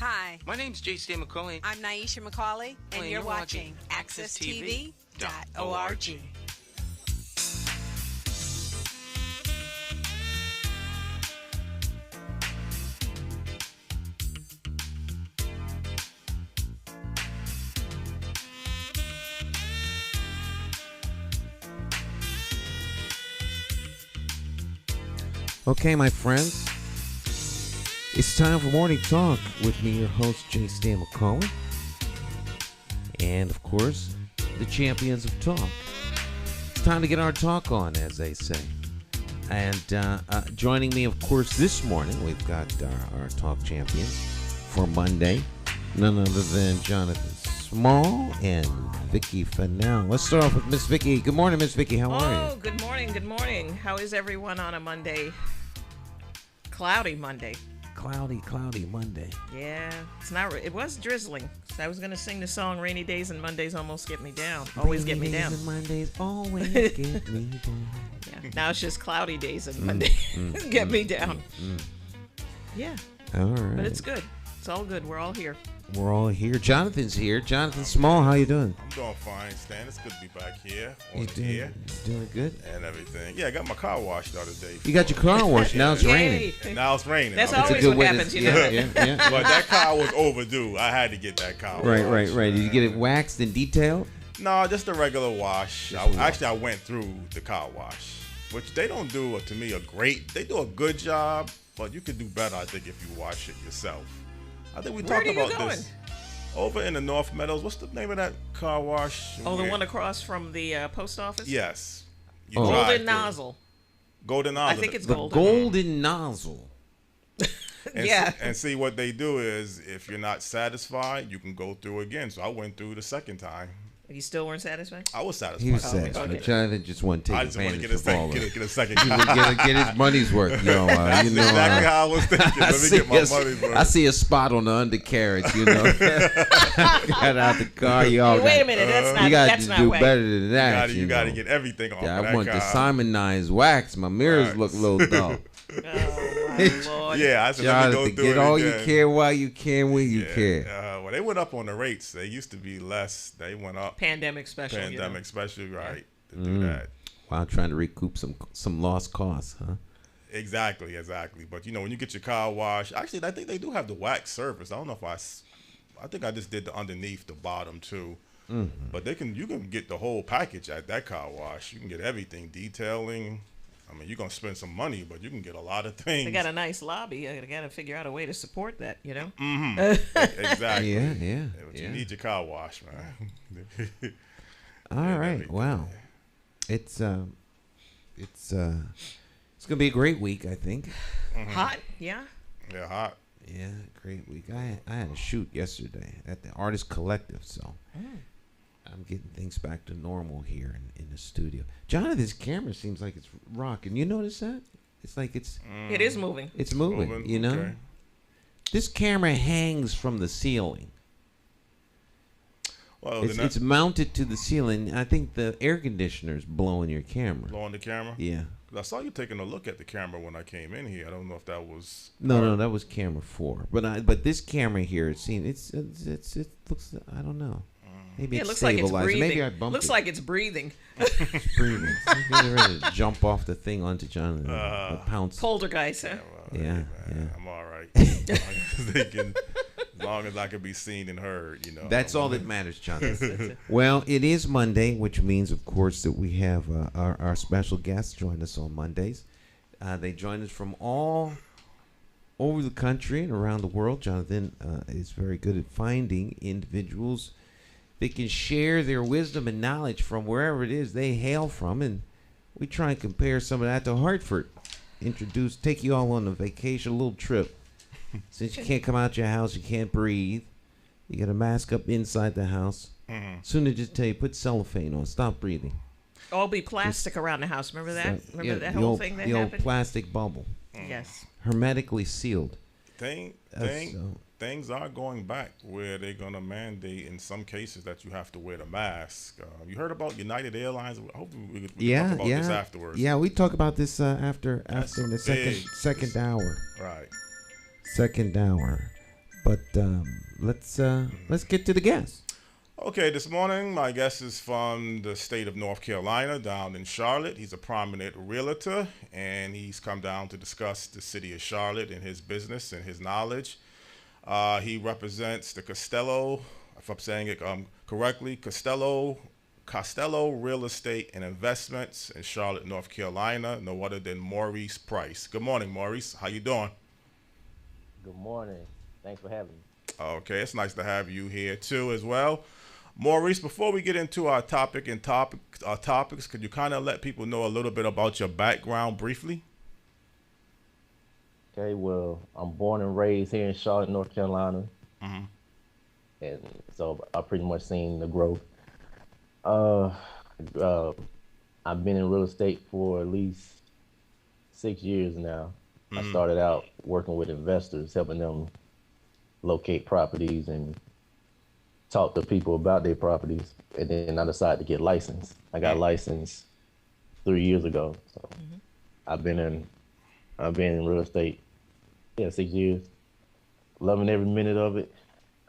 Hi. My name's J.C. McCauley. I'm Naisha McCauley, and you're watching AccessTV.org. Okay, my friends, it's time for Morning Talk with me, your host, J. Stan McCauley, and, of course, the champions of talk. It's time to get our talk on, as they say. And joining me, of course, this morning, we've got our talk champions for Monday, none other than Jonathan Small and Vicki Fennell. Let's start off with Miss Vicki. Good morning, Miss Vicki. How are you? Oh, good morning, good morning. How is everyone on a Monday? Cloudy Monday. Cloudy Monday. Yeah, it's not. It was drizzling. So I was gonna sing the song "Rainy Days and Mondays Almost Get Me Down." Always get me down. And Mondays always get me down. Yeah. Now it's just cloudy days and Mondays get me down. Yeah. All right. But it's good. It's all good. We're all here. We're all here. Jonathan's here. Jonathan Small, how you doing? I'm doing fine, Stan. It's good to be back here. You doing good? And everything. Yeah, I got my car washed the other day. You got your car washed. Now it's raining. And now it's raining. That's It's always what happens, you know. Yeah. But that car was overdue. I had to get that car washed. Right. Did you get it waxed and detailed? No, just a regular wash. I went through the car wash, which they don't do, to me, they do a good job, but you could do better, I think, if you wash it yourself. I think we talked about this. Over in the North Meadows, what's the name of that car wash? Oh, the one across from the post office? Yes. Golden Nozzle. Golden Nozzle. I think it's The Golden Nozzle. And see what they do is, if you're not satisfied, you can go through again. So I went through the second time. You still weren't satisfied? I was satisfied. He was satisfied. Okay. Jonathan just wanted to take I just want to advantage of all of it. get a second He car. would get his money's worth. That's exactly how I was thinking. Let me get my money's worth. I see a spot on the undercarriage, Got out the car, y'all. Hey, wait a minute, that's not. You got That's to not do right. better than that. You got to get everything off of that I want car. the Simonized wax. My mirrors look a little dull. Oh, my Lord. Yeah, I said, let me Jonathan, go through get it all again. you can while you can when you can. Well, they went up on the rates. They used to be less. They went up. Pandemic special. Special, right? To do that. While trying to recoup some lost costs, huh? Exactly. But when you get your car washed, actually, I think they do have the wax service. I don't know if I think I just did the underneath, the bottom too. Mm-hmm. But you can get the whole package at that car wash. You can get everything, detailing. I mean, you're going to spend some money, but you can get a lot of things. They got a nice lobby. I got to figure out a way to support that, Mm-hmm. Exactly. Yeah. You need your car wash, man. All right. Wow. It's gonna be a great week, I think. Mm-hmm. Hot, yeah. Yeah, hot. Yeah, great week. I had a shoot yesterday at the Artist Collective, so I'm getting things back to normal here in the studio. Jonathan's camera seems like it's rocking. You notice that? It's like it is moving. It's moving. Okay. This camera hangs from the ceiling. Well, it's mounted to the ceiling. I think the air conditioner's blowing your camera. Blowing the camera? Yeah. I saw you taking a look at the camera when I came in here. I don't know if that was... No, that was camera 4. But this camera here, it looks, I don't know. Maybe it it's looks stabilized. like it's breathing. Maybe I bumped looks it. like it's breathing. It's breathing. Maybe ready to jump off the thing onto Jonathan. Pounce. Poltergeist, huh? Yeah. I'm all right. As long as I can be seen and heard, That's all that matters, Jonathan. Well, it is Monday, which means, of course, that we have our special guests join us on Mondays. They join us from all over the country and around the world. Jonathan is very good at finding individuals that can share their wisdom and knowledge from wherever it is they hail from, and we try and compare some of that to Hartford. Take you all on a vacation, a little trip. Since you can't come out your house, you can't breathe. You got to mask up inside the house. Soon they just tell you, put cellophane on, stop breathing. All be plastic around the house. Remember that? Remember that the whole old, thing that the happened? old plastic bubble. Yes. Hermetically sealed. Things are going back where they're going to mandate in some cases that you have to wear the mask. You heard about United Airlines? Hopefully we can talk about this afterwards. Yeah, we talk about this after the second hour. Right. Second hour. But let's get to the guests. Okay, this morning my guest is from the state of North Carolina, down in Charlotte. He's a prominent realtor, and he's come down to discuss the city of Charlotte and his business and his knowledge. He represents the Costello, if I'm saying it correctly, Costello Real Estate and Investments in Charlotte, North Carolina. No other than Maurice Price. Good morning, Maurice. How you doing? Good morning. Thanks for having me. Okay, it's nice to have you here too as well. Maurice, before we get into our topics, could you kind of let people know a little bit about your background briefly? Okay, well, I'm born and raised here in Charlotte, North Carolina. Mm-hmm. And so I pretty much seen the growth. Uh, I've been in real estate for at least 6 years now. I started out working with investors, helping them locate properties and talk to people about their properties. And then I decided to get licensed. I got licensed 3 years ago. So I've been in real estate, 6 years, loving every minute of it.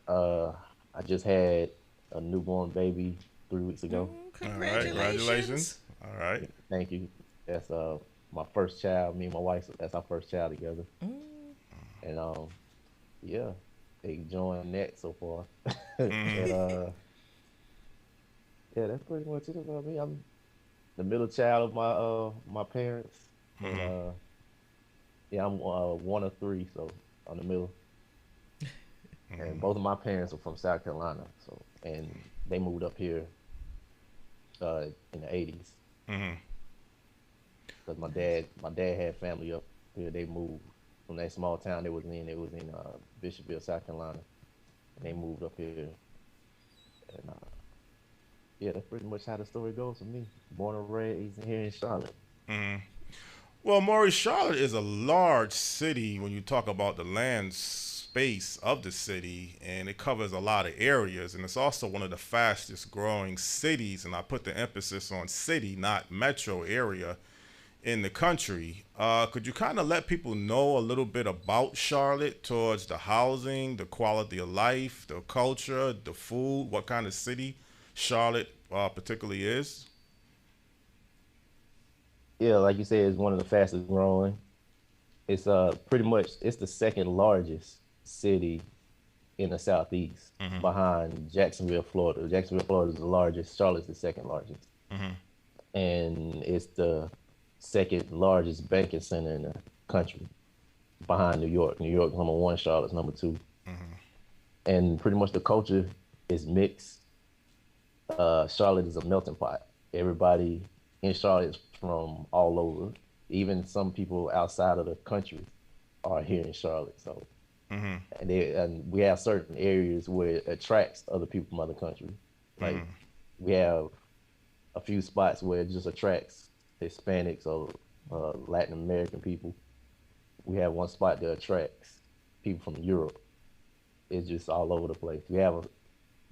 I just had a newborn baby 3 weeks ago. Congratulations. All right. Thank you. That's my first child. Me and my wife, that's our first child together. And yeah, they enjoying that so far. And yeah, that's pretty much it about me. I'm the middle child of my parents. And yeah, I'm one of three, so I'm the middle. And both of my parents are from South Carolina, so and they moved up here in the '80s. Because my dad had family up here. They moved from that small town they was in. It was in Bishopville, South Carolina, and they moved up here. And yeah, that's pretty much how the story goes for me. Born and raised here in Charlotte. Well, Maurice, Charlotte is a large city when you talk about the land space of the city, and it covers a lot of areas, and it's also one of the fastest growing cities, and I put the emphasis on city, not metro area, in the country. Could you kind of let people know a little bit about Charlotte towards the housing, the quality of life, the culture, the food, what kind of city Charlotte particularly is? Yeah, like you said, it's one of the fastest growing. It's pretty much it's the second largest city in the southeast, behind Jacksonville, Florida. Jacksonville, Florida is the largest. Charlotte's the second largest, and it's the second largest banking center in the country, behind New York. New York's number one. Charlotte's number two. And pretty much the culture is mixed. Charlotte is a melting pot. Everybody in Charlotte is from all over. Even some people outside of the country are here in Charlotte. So, and we have certain areas where it attracts other people from other countries. Like we have a few spots where it just attracts Hispanics or Latin American people. We have one spot that attracts people from Europe. It's just all over the place. We have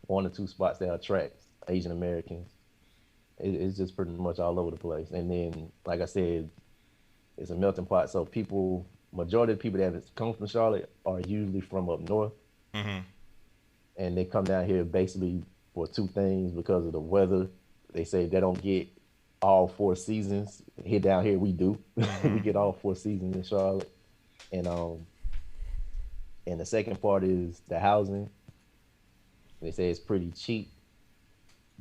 one or two spots that attracts Asian Americans. It's just pretty much all over the place. And then, like I said, it's a melting pot. So majority of the people that come from Charlotte are usually from up north. And they come down here basically for two things: because of the weather. They say they don't get all 4 seasons. Here down here, we do. We get all 4 seasons in Charlotte. And the second part is the housing. They say it's pretty cheap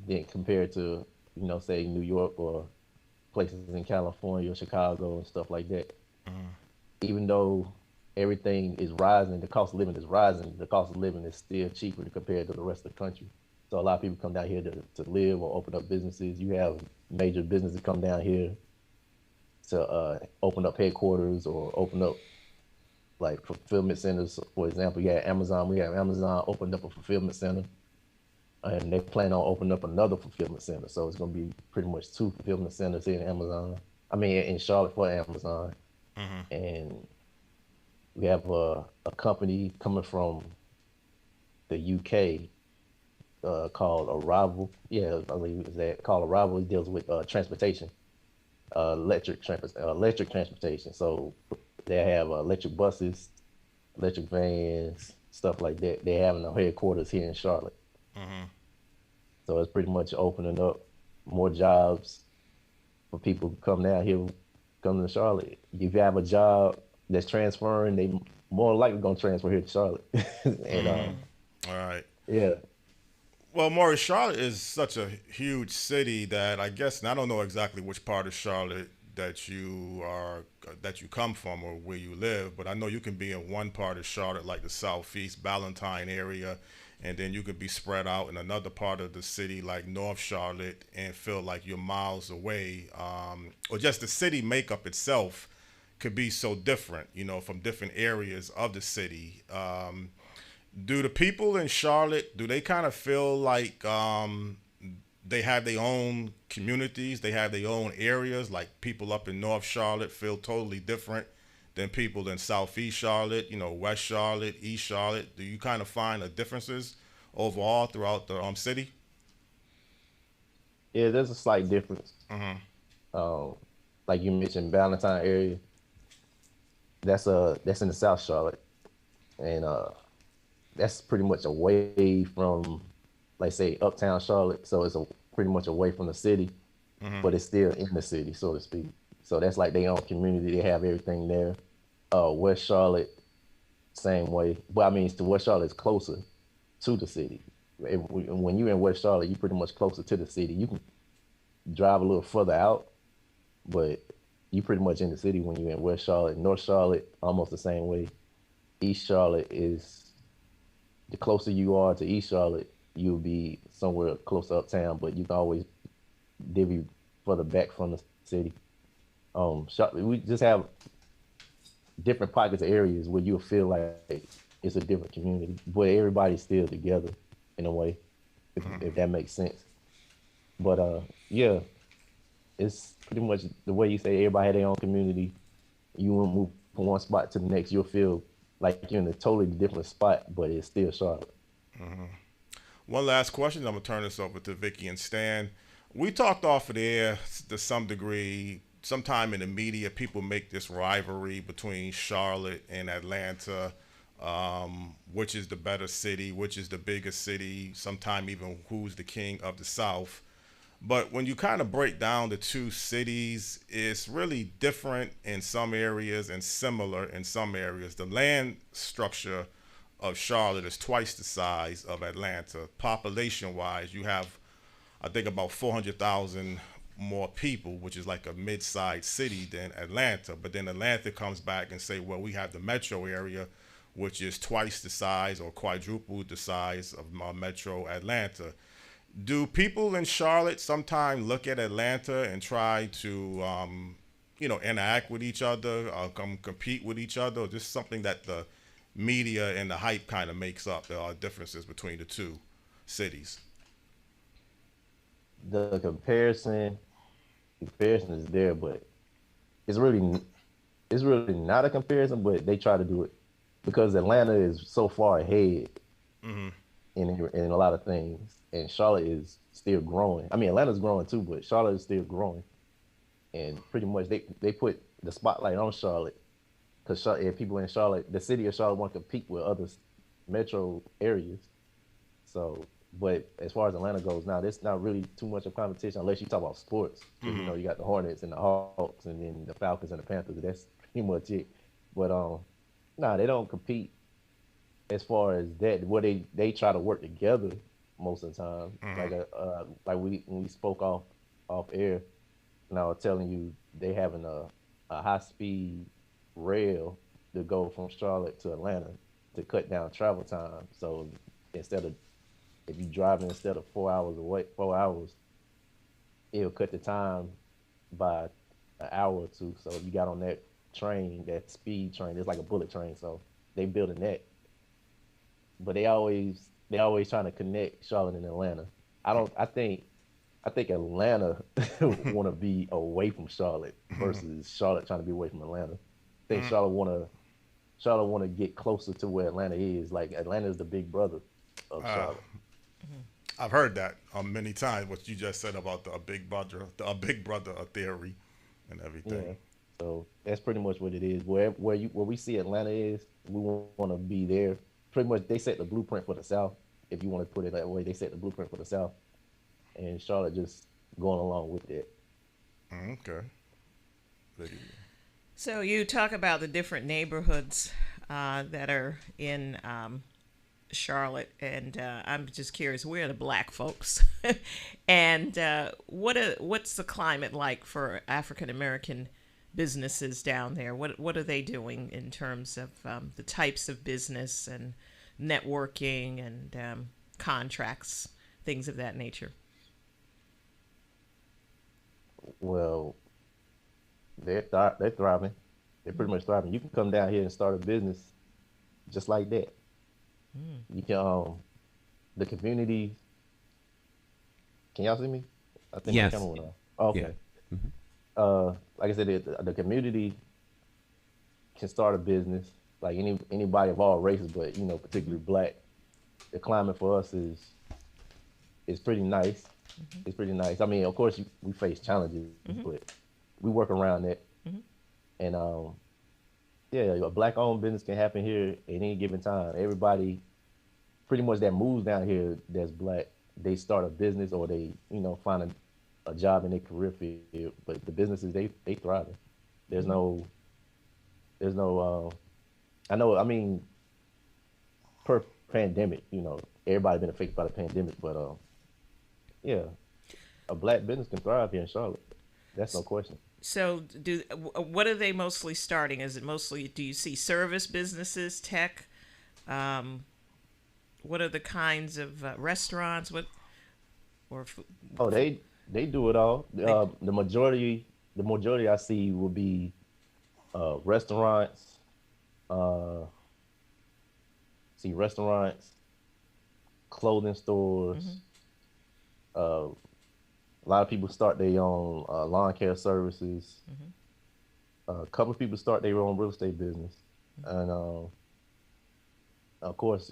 then compared to, say New York or places in California or Chicago and stuff like that. Even though everything is rising, the cost of living is rising, the cost of living is still cheaper compared to the rest of the country. So a lot of people come down here to live or open up businesses. You have major businesses come down here to open up headquarters or open up like fulfillment centers. For example, you have Amazon. We have Amazon opened up a fulfillment center, and they plan on opening up another fulfillment center. So it's going to be pretty much 2 fulfillment centers here in Charlotte for Amazon. And we have a company coming from the UK called Arrival. Yeah, I believe it's that called Arrival. It deals with transportation, electric transportation. So they have electric buses, electric vans, stuff like that. They having a headquarters here in Charlotte. So it's pretty much opening up more jobs for people to come down here, come to Charlotte. If you have a job that's transferring, they more likely gonna transfer here to Charlotte. And All right. yeah, Well, Maurice, Charlotte is such a huge city that I guess, and I don't know exactly which part of Charlotte that you come from or where you live, but I know you can be in one part of Charlotte, like the Southeast Ballantyne area, and then you could be spread out in another part of the city, like North Charlotte, and feel like you're miles away, or just the city makeup itself could be so different, from different areas of the city. Do the people in Charlotte, do they kind of feel like they have their own communities, they have their own areas, like people up in North Charlotte feel totally different than people in Southeast Charlotte, West Charlotte, East Charlotte? Do you kind of find the differences overall throughout the city? yeah, there's a slight difference. Like you mentioned, Ballantyne area. That's in the South Charlotte, and that's pretty much away from, like, say, uptown Charlotte. So it's pretty much away from the city, but it's still in the city, so to speak. So that's like their own community. They have everything there. West Charlotte, same way. But I mean, West Charlotte is closer to the city. When you're in West Charlotte, you're pretty much closer to the city. You can drive a little further out, but you're pretty much in the city when you're in West Charlotte. North Charlotte, almost the same way. East Charlotte is, the closer you are to East Charlotte, you'll be somewhere close to uptown, but you can always divvy further back from the city. We just have different pockets of areas where you'll feel like it's a different community, but everybody's still together in a way, if that makes sense. But yeah, it's pretty much the way you say everybody had their own community. You won't move from one spot to the next, you'll feel like you're in a totally different spot, but it's still Charlotte. One last question. I'm going to turn this over to Vicky and Stan. We talked off of the air to some degree. Sometime in the media, people make this rivalry between Charlotte and Atlanta, which is the better city, which is the bigger city, sometime even who's the king of the South. But when you kind of break down the two cities, it's really different in some areas and similar in some areas. The land structure of Charlotte is twice the size of Atlanta. Population-wise, you have, I think, about 400,000 more people, which is like a mid-sized city than Atlanta. But then Atlanta comes back and say, well, we have the metro area, which is twice the size or quadruple the size of metro Atlanta. Do people in Charlotte sometimes look at Atlanta and try to, interact with each other, compete with each other, or just something that the media and the hype kind of makes up? There are differences between the two cities. The comparison is there, but it's really not a comparison. But they try to do it because Atlanta is so far ahead in a lot of things, and Charlotte is still growing. I mean, Atlanta's growing too, but Charlotte is still growing, and pretty much they put the spotlight on Charlotte because people in Charlotte, the city of Charlotte, want to compete with other metro areas. So, but as far as Atlanta goes now, there's not really too much of competition unless you talk about sports. You got the Hornets and the Hawks, and then the Falcons and the Panthers. That's pretty much it. But they don't compete as far as that. Where they try to work together most of the time. Like when we spoke off air, and I was telling you they having a high speed rail to go from Charlotte to Atlanta to cut down travel time. So if you driving instead of 4 hours, it'll cut the time by an hour or two. So you got on that train, that speed train, it's like a bullet train. So they building that, but they always trying to connect Charlotte and Atlanta. I think Atlanta want to be away from Charlotte versus Charlotte trying to be away from Atlanta. I think Charlotte want to get closer to where Atlanta is. Like Atlanta is the big brother of Charlotte. I've heard that many times. What you just said about the big brother theory and everything. Yeah. So that's pretty much what it is. Where we see Atlanta is, we want to be there pretty much they set the blueprint for the South. If you want to put it that way, they set the blueprint for the South, and Charlotte just going along with it. Okay. So you talk about the different neighborhoods that are in Charlotte, and I'm just curious, where are the black folks, and what's the climate like for African American businesses down there? What are they doing in terms of the types of business and networking and contracts, things of that nature? Well, they're thriving. They're pretty much thriving. You can come down here and start a business just like that. You can the community. Can y'all see me? I think Yes. the camera went off. Oh, okay. Yeah. Like I said, the community can start a business, like anybody of all races, but particularly black. The climate for us is pretty nice. It's pretty nice. I mean, of course, we face challenges, but we work around that. And yeah, a black-owned business can happen here at any given time. Everybody, pretty much that moves down here that's black, they start a business or they, find a job in their career field. But the businesses, they thriving. There's no, I mean, per pandemic, everybody been affected by the pandemic, but yeah, a black business can thrive here in Charlotte. That's no question. So, what are they mostly starting? Is it mostly, do you see service businesses, tech? What are the kinds of restaurants? Oh, they do it all. The majority I see will be restaurants. Restaurants, clothing stores. A lot of people start their own lawn care services. A couple of people start their own real estate business, and of course,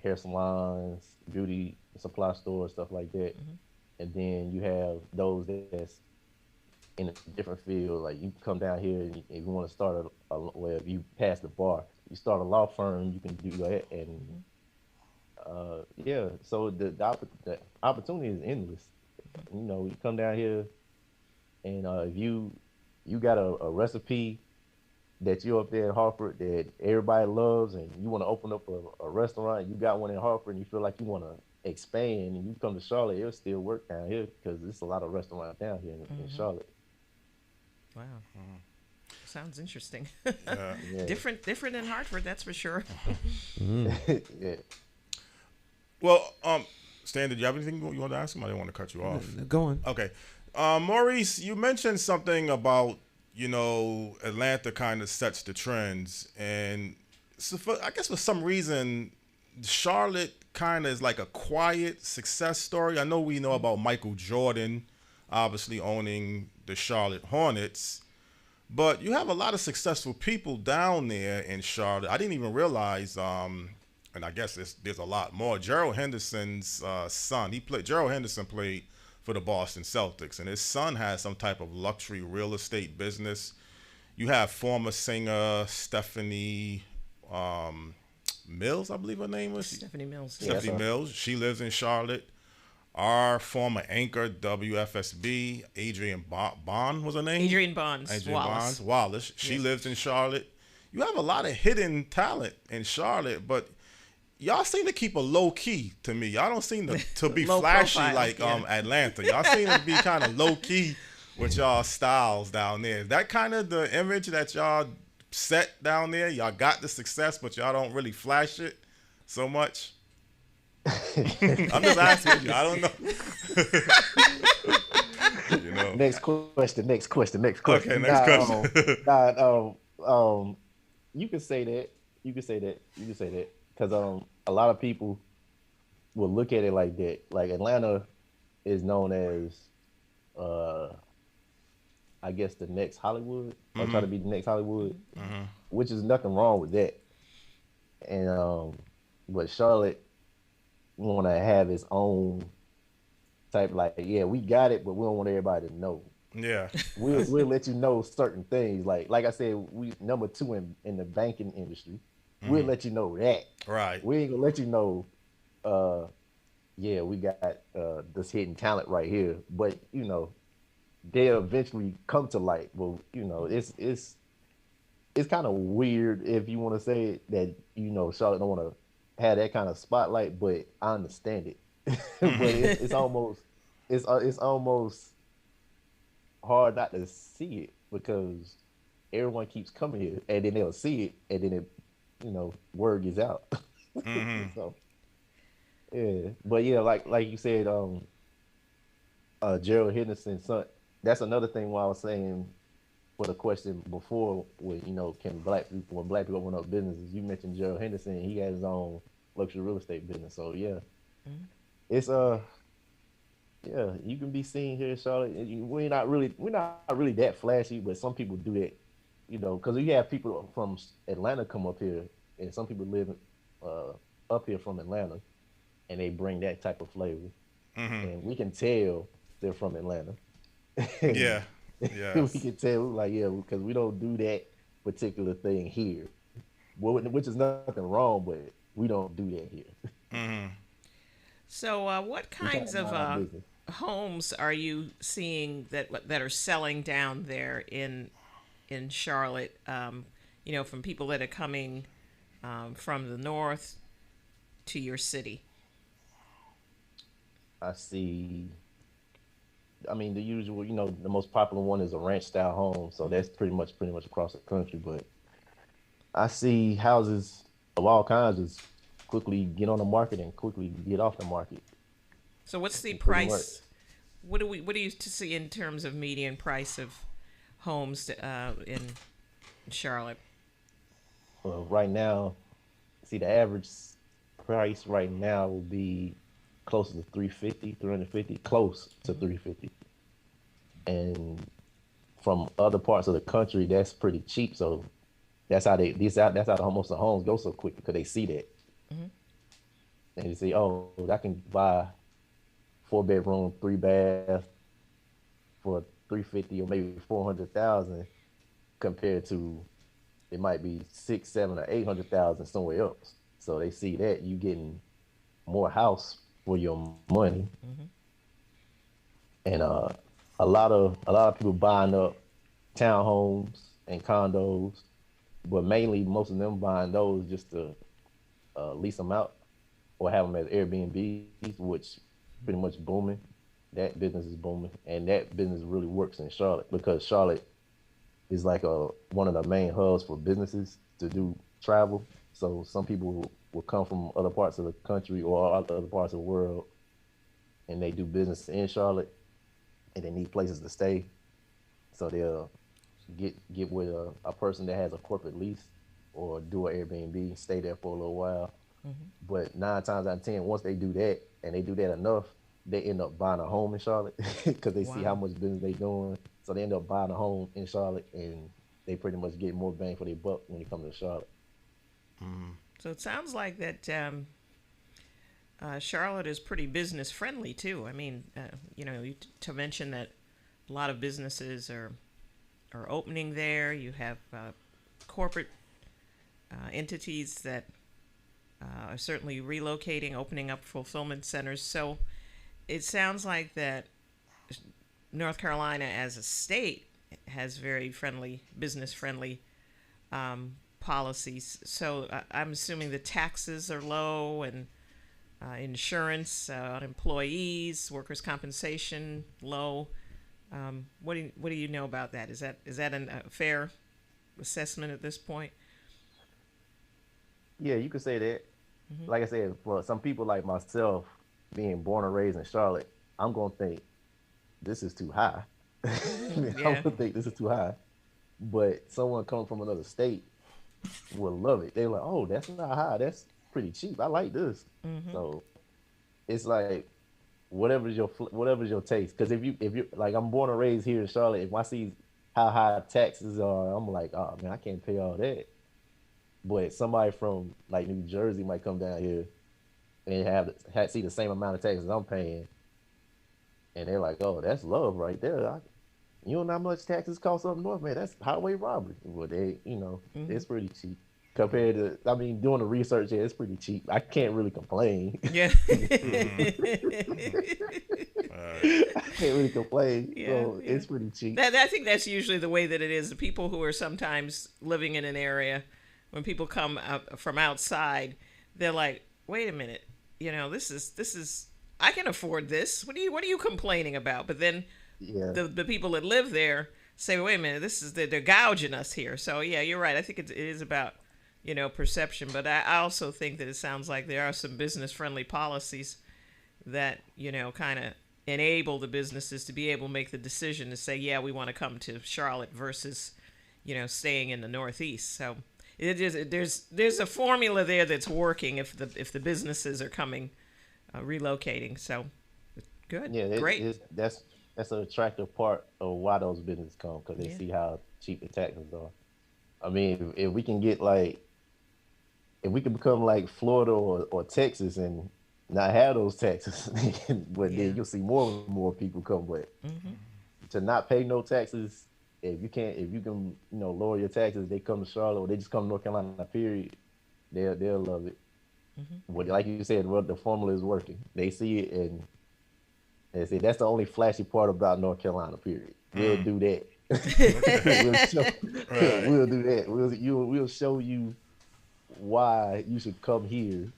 hair salons, beauty supply stores, stuff like that. And then you have those that's in a different field. Like you come down here, and if you want to start if you pass the bar, you start a law firm. You can do that, and yeah. So the opportunity is endless. You come down here, and if you got a recipe that you're up there in Hartford that everybody loves, and you want to open up a restaurant, you got one in Hartford, and you feel like you want to expand, and you come to Charlotte, it'll still work down here because there's a lot of restaurants down here in Charlotte. Wow. Sounds interesting. Yeah. Different in Hartford, that's for sure. Yeah. Well, Stan, did you have anything you want to ask him? I didn't want to cut you off. Go on. Okay. Maurice, you mentioned something about, Atlanta kind of sets the trends. And so I guess for some reason, Charlotte kind of is like a quiet success story. I know we know about Michael Jordan, obviously owning the Charlotte Hornets. But you have a lot of successful people down there in Charlotte. I didn't even realize, and I guess there's a lot more. Gerald Henderson's son, Gerald Henderson played for the Boston Celtics, and his son has some type of luxury real estate business. You have former singer Stephanie Mills, I believe her name was. Stephanie Mills. Stephanie Mills. She lives in Charlotte. Our former anchor, WFSB, Adrienne Bond was her name? Adrienne Bonds. Wallace. She lives in Charlotte. You have a lot of hidden talent in Charlotte, but y'all seem to keep a low key to me. Y'all don't seem to be flashy profile, like Atlanta. Y'all seem to be kind of low key with y'all styles down there. Is that kind of the image that y'all set down there? Y'all got the success, but y'all don't really flash it so much? I'm just asking you. I don't know. Next question. Okay, next question. You can say that. Because a lot of people will look at it like that. Like Atlanta is known as, I guess, the next Hollywood. Or try to be the next Hollywood, which is nothing wrong with that. And but Charlotte want to have its own type, like, yeah, we got it, but we don't want everybody to know. Yeah. We'll let you know certain things. Like I said, we number 2 in the banking industry. we'll let you know that. Right. We ain't gonna let you know. Yeah, we got this hidden talent right here, but they'll eventually come to light. Well, it's kind of weird if you want to say it that Charlotte don't want to have that kind of spotlight, but I understand it. But it's almost hard not to see it because everyone keeps coming here, and then they'll see it, and then word gets out. So yeah, but yeah, like you said, Gerald Henderson's son. That's another thing. Why I was saying for the question before, when can when black people open up businesses? You mentioned Gerald Henderson. He has his own luxury real estate business. So yeah, it's yeah, you can be seen here in Charlotte. We're not really that flashy, but some people do that, because you have people from Atlanta come up here, and some people live up here from Atlanta, and they bring that type of flavor, and we can tell they're from Atlanta. Yeah, yeah. We can tell, like, yeah, because we don't do that particular thing here, which is nothing wrong, but we don't do that here. So, what kinds of homes are you seeing that are selling down there in Charlotte? From people that are coming from the north to your city. I see. I mean, the usual, the most popular one is a ranch style home, so that's pretty much across the country. But I see houses of all kinds just quickly get on the market and quickly get off the market. So what's the price? What do you see in terms of median price of homes in Charlotte? Well, right now, see, the average price right now will be close to 350, close to 350. And from other parts of the country, that's pretty cheap. So that's how most of the homes go so quick, because they see that. And they say, oh, I can buy 4-bedroom, 3-bath for 350 or maybe 400,000, compared to it might be 6, 7, or 800,000 somewhere else. So they see that you getting more house for your money, and a lot of people buying up townhomes and condos, but mainly most of them buying those just to lease them out or have them as Airbnbs, which pretty much booming. That business is booming, and that business really works in Charlotte because Charlotte is like one of the main hubs for businesses to do travel. So some people will come from other parts of the country or other parts of the world, and they do business in Charlotte, and they need places to stay. So they'll get with a person that has a corporate lease or do an Airbnb, stay there for a little while. But 9 times out of 10, once they do that and they do that enough, they end up buying a home in Charlotte because they see how much business they doing. So they end up buying a home in Charlotte, and they pretty much get more bang for their buck when it comes to Charlotte. So it sounds like that Charlotte is pretty business friendly too. I mean, to mention that a lot of businesses are opening there. You have corporate entities that are certainly relocating, opening up fulfillment centers. So it sounds like that North Carolina as a state has very business friendly policies. So I'm assuming the taxes are low, and insurance on employees, workers' compensation low. What do you know about that? Is that a fair assessment at this point? Yeah, you could say that. Like I said, for some people like myself, being born and raised in Charlotte, I'm gonna think this is too high. I'm gonna think this is too high. But someone coming from another state will love it. They're like, oh, that's not high. That's pretty cheap. I like this. So it's like whatever's your taste. Because if you like, I'm born and raised here in Charlotte. If I see how high taxes are, I'm like, oh man, I can't pay all that. But somebody from like New Jersey might come down here and see the same amount of taxes I'm paying, and they're like, oh, that's love right there. You don't know how much taxes cost up north, man. That's highway robbery. Well, it's pretty cheap. compared to, I mean, doing the research, yeah, it's pretty cheap. I can't really complain. Yeah. I can't really complain. Yeah, So yeah. it's pretty cheap. I think that's usually the way that it is. The people who are sometimes living in an area, when people come out from outside, they're like, "Wait a minute, this is I can afford this. What are you complaining about?" But then Yeah. the people that live there say, "Wait a minute, they're gouging us here." So yeah, you're right. I think it is about perception, but I also think that it sounds like there are some business friendly policies that kind of enable the businesses to be able to make the decision to say, yeah, we want to come to Charlotte versus staying in the Northeast. So it is, there's a formula there that's working if the businesses are coming relocating. So good. Yeah, Great. That's an attractive part of why those businesses come, because they Yeah. see how cheap the taxes are. I mean, if we can if we can become like Florida or Texas and not have those taxes, but Yeah. then you'll see more and more people come. But Mm-hmm. to not pay no taxes, if you can lower your taxes, they come to Charlotte or they just come to North Carolina. Period. They'll love it. Mm-hmm. But like you said, well, the formula is working. They see it and they say that's the only flashy part about North Carolina. Period. We'll do that. We'll do that. We'll show you why you should come here,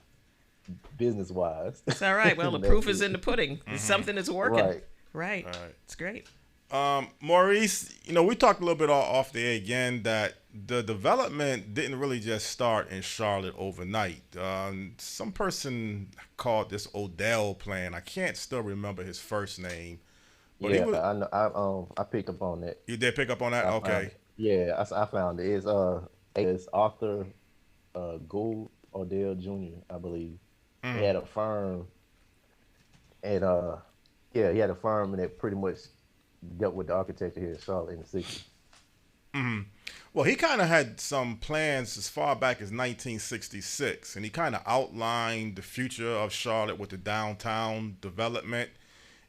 business wise. It's all right. Well, the proof is in the pudding. It's something that's working. Right. Right. Right. It's great. Maurice, we talked a little bit off the air again that the development didn't really just start in Charlotte overnight. Some person called this Odell plan. I can't still remember his first name. But Yeah, I know. I picked up on that. You did pick up on that? I found Okay. it. Yeah, I found it. It's Arthur Gould Odell Jr., I believe. He had a firm, and he had a firm, and it pretty much dealt with the architecture here in Charlotte in the 60s. Well, he kind of had some plans as far back as 1966, and he kind of outlined the future of Charlotte with the downtown development.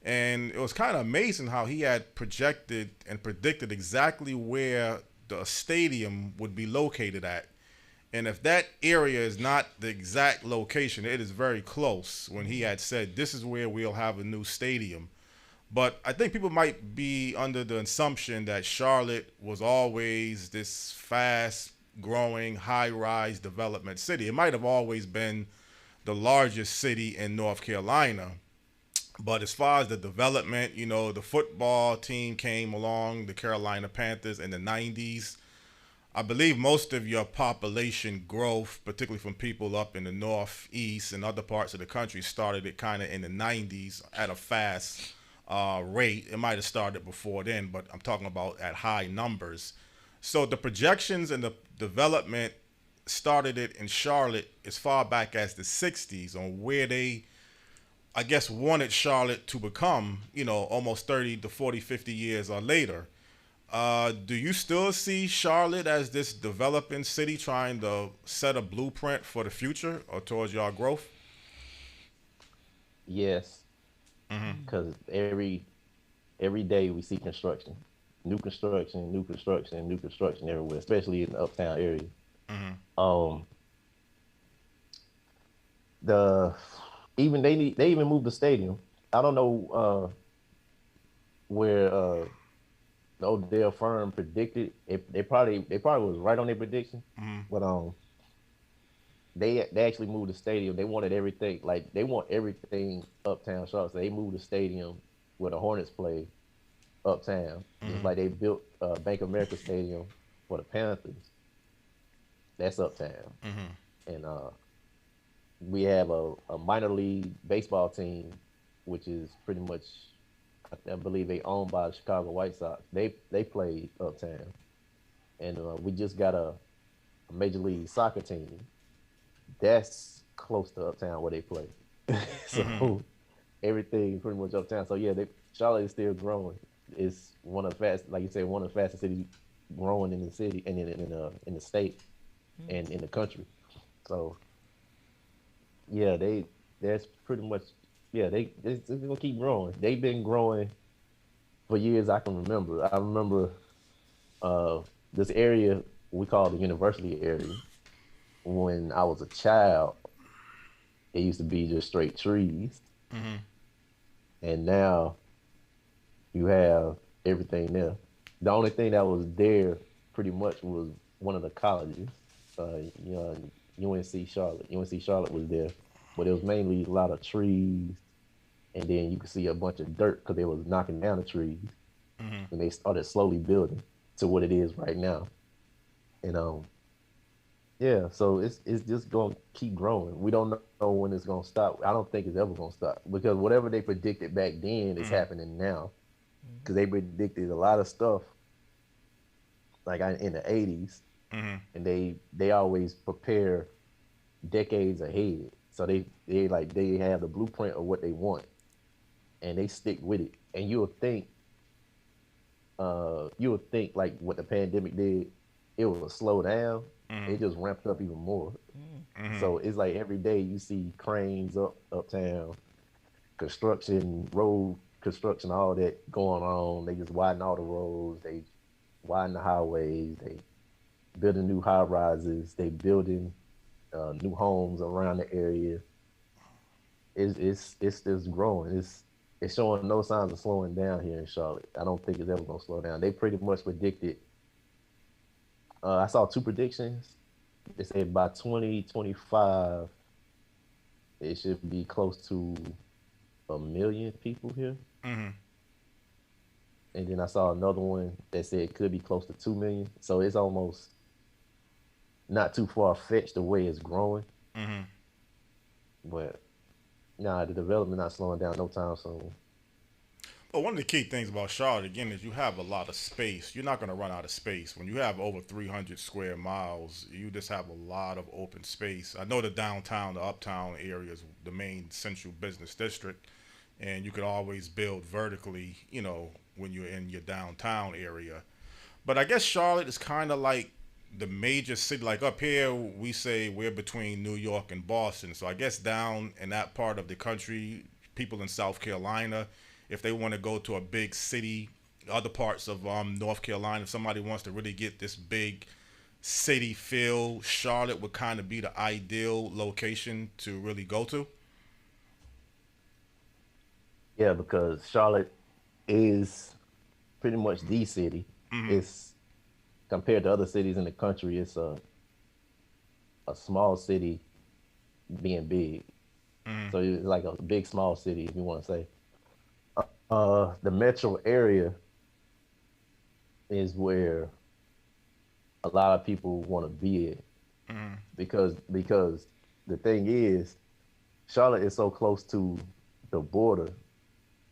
And it was kind of amazing how he had projected and predicted exactly where the stadium would be located at. And if that area is not the exact location, it is very close when he had said, this is where we'll have a new stadium. But I think people might be under the assumption that Charlotte was always this fast-growing, high-rise development city. It might have always been the largest city in North Carolina. But as far as the development, the football team came along, the Carolina Panthers in the 90s. I believe most of your population growth, particularly from people up in the Northeast and other parts of the country, started it kind of in the 90s at a fast rate. It might have started before then, but I'm talking about at high numbers. So the projections and the development started it in Charlotte as far back as the 60s on where they, I guess, wanted Charlotte to become, almost 30 to 40, 50 years or later. Do you still see Charlotte as this developing city trying to set a blueprint for the future or towards your growth? Yes, because every day we see construction, new construction, new construction, new construction everywhere, especially in the uptown area. They even moved the stadium. I don't know where the Odell firm predicted. They probably was right on their prediction, but they actually moved the stadium. They wanted everything, they want everything uptown Charlotte. So they moved the stadium where the Hornets play uptown. Just like they built Bank of America Stadium for the Panthers. That's uptown. And we have a minor league baseball team, which is pretty much, I believe they owned by the Chicago White Sox. They play uptown. And we just got a major league soccer team. That's close to uptown where they play. So everything pretty much uptown. So yeah, Charlotte is still growing. It's one of the fastest, like you said, one of the fastest cities growing in the city and in the state and in the country. So yeah, that's pretty much, they're gonna keep growing. They've been growing for years I can remember. I remember this area we call the university area. when I was a child, it used to be just straight trees, and now you have everything there. The only thing that was there pretty much was one of the colleges, you know, UNC Charlotte. UNC Charlotte was there, but it was mainly a lot of trees, and then you could see a bunch of dirt because they was knocking down the trees, and they started slowly building to what it is right now. And yeah, so it's just gonna keep growing. We don't know when it's gonna stop. I don't think it's ever gonna stop because whatever they predicted back then is happening now. Because they predicted a lot of stuff like in the '80s, and they always prepare decades ahead. So they have the blueprint of what they want, and they stick with it. And you would think like what the pandemic did, it will slow down. It just ramped up even more. So it's like every day you see cranes uptown, road construction, all that going on. They just widen all the roads. They widen the highways. They building new high rises. They building new homes around the area. It's just growing. It's showing no signs of slowing down here in Charlotte. I don't think it's ever gonna slow down. They pretty much predicted. I saw two predictions. They said by 2025, it should be close to 1 million people here. And then I saw another one that said it could be close to 2 million. So it's almost not too far fetched the way it's growing. But nah, the development not slowing down no time soon. But one of the key things about Charlotte, again, is you have a lot of space. You're not going to run out of space. When you have over 300 square miles, you just have a lot of open space. I know the downtown, the uptown area is the main central business district, and you could always build vertically, when you're in your downtown area. But I guess Charlotte is kind of like the major city. Like up here, we say we're between New York and Boston. So I guess down in that part of the country, people in South Carolina, if they want to go to a big city, other parts of North Carolina, if somebody wants to really get this big city feel, Charlotte would kind of be the ideal location to really go to. Yeah, because Charlotte is pretty much the city. It's compared to other cities in the country, it's a small city being big. So it's like a big small city, if you want to say. The metro area is where a lot of people want to be at, because the thing is, Charlotte is so close to the border,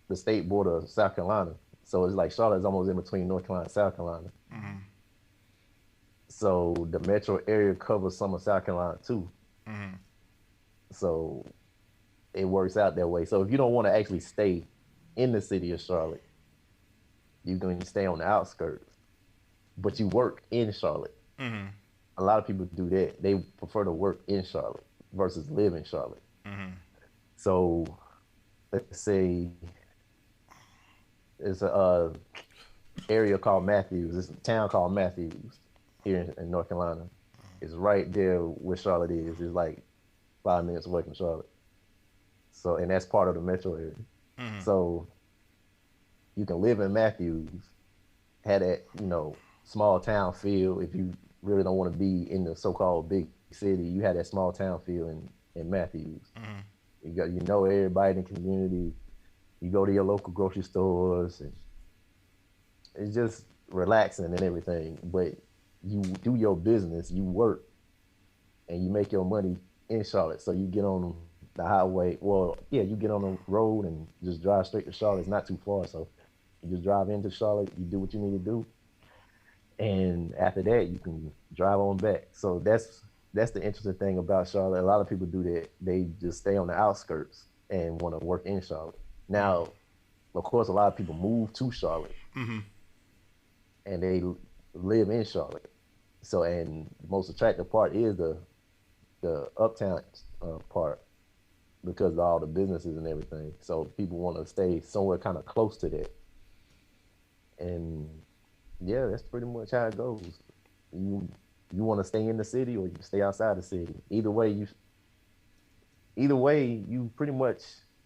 the state border of South Carolina. So it's like Charlotte is almost in between North Carolina and South Carolina. So the metro area covers some of South Carolina too. So it works out that way. So if you don't want to actually stay in the city of Charlotte, you're going to stay on the outskirts, but you work in Charlotte. A lot of people do that. They prefer to work in Charlotte versus live in Charlotte. So let's say it's a area called Matthews. It's a town called Matthews here in North Carolina. It's right there where Charlotte is. It's like 5 minutes away from Charlotte. So, and that's part of the metro area. So you can live in Matthews, have that, small town feel. If you really don't want to be in the so-called big city, you have that small town feel in Matthews. You know everybody in the community. You go to your local grocery stores, and it's just relaxing and everything. But you do your business, you work, and you make your money in Charlotte. So you get on the highway. Well, yeah, you get on the road and just drive straight to Charlotte. It's not too far, so you just drive into Charlotte. You do what you need to do, and after that, you can drive on back. So that's the interesting thing about Charlotte. A lot of people do that. They just stay on the outskirts and want to work in Charlotte. Now, of course, a lot of people move to Charlotte, and they live in Charlotte. So, and the most attractive part is the uptown part, because of all the businesses and everything. So people want to stay somewhere kind of close to that. And yeah, that's pretty much how it goes. you want to stay in the city or you stay outside the city. You pretty much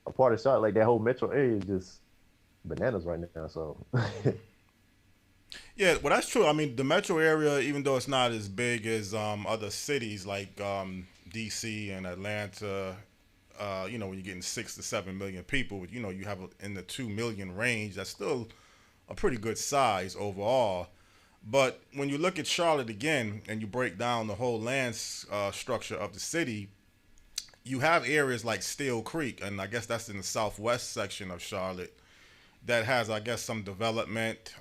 a part of Charlotte. Like that whole metro area is just bananas right now. So Yeah, well, that's true. I mean, the metro area, even though it's not as big as other cities like D.C. and Atlanta, when you're getting 6 to 7 million people, you have in the 2 million range. That's still a pretty good size overall. But when you look at Charlotte again and you break down the whole land structure of the city, you have areas like Steel Creek, and I guess that's in the southwest section of Charlotte, that has, I guess, some development.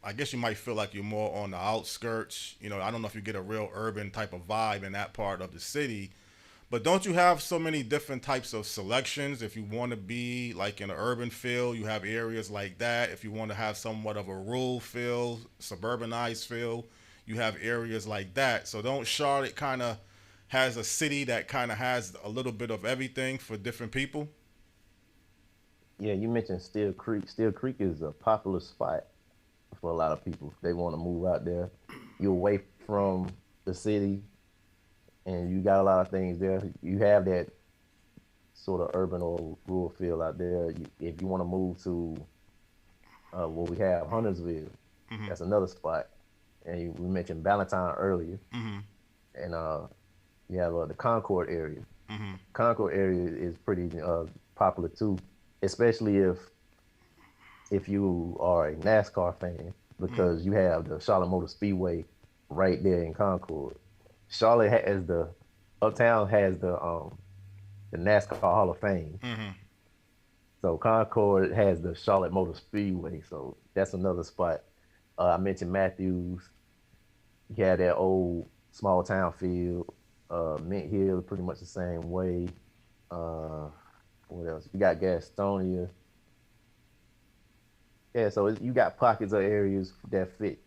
I guess you might feel like you're more on the outskirts. I don't know if you get a real urban type of vibe in that part of the city. But don't you have so many different types of selections? If you want to be like in an urban feel, you have areas like that. If you want to have somewhat of a rural feel, suburbanized feel, you have areas like that. So don't Charlotte kind of has a city that kind of has a little bit of everything for different people? yeah, you mentioned Steel Creek. Steel Creek is a popular spot for a lot of people. They want to move out there. You're away from the city, and you got a lot of things there. You have that sort of urban or rural feel out there. If you want to move to what we have, Huntersville, that's another spot. And we mentioned Ballantyne earlier, and you have the Concord area. Concord area is pretty popular too, especially if you are a NASCAR fan, because you have the Charlotte Motor Speedway right there in Concord. Charlotte has Uptown has the NASCAR Hall of Fame. So Concord has the Charlotte Motor Speedway. So that's another spot. I mentioned Matthews. You had that old small town feel. Mint Hill, pretty much the same way. What else? You got Gastonia. Yeah, so you got pockets of areas that fit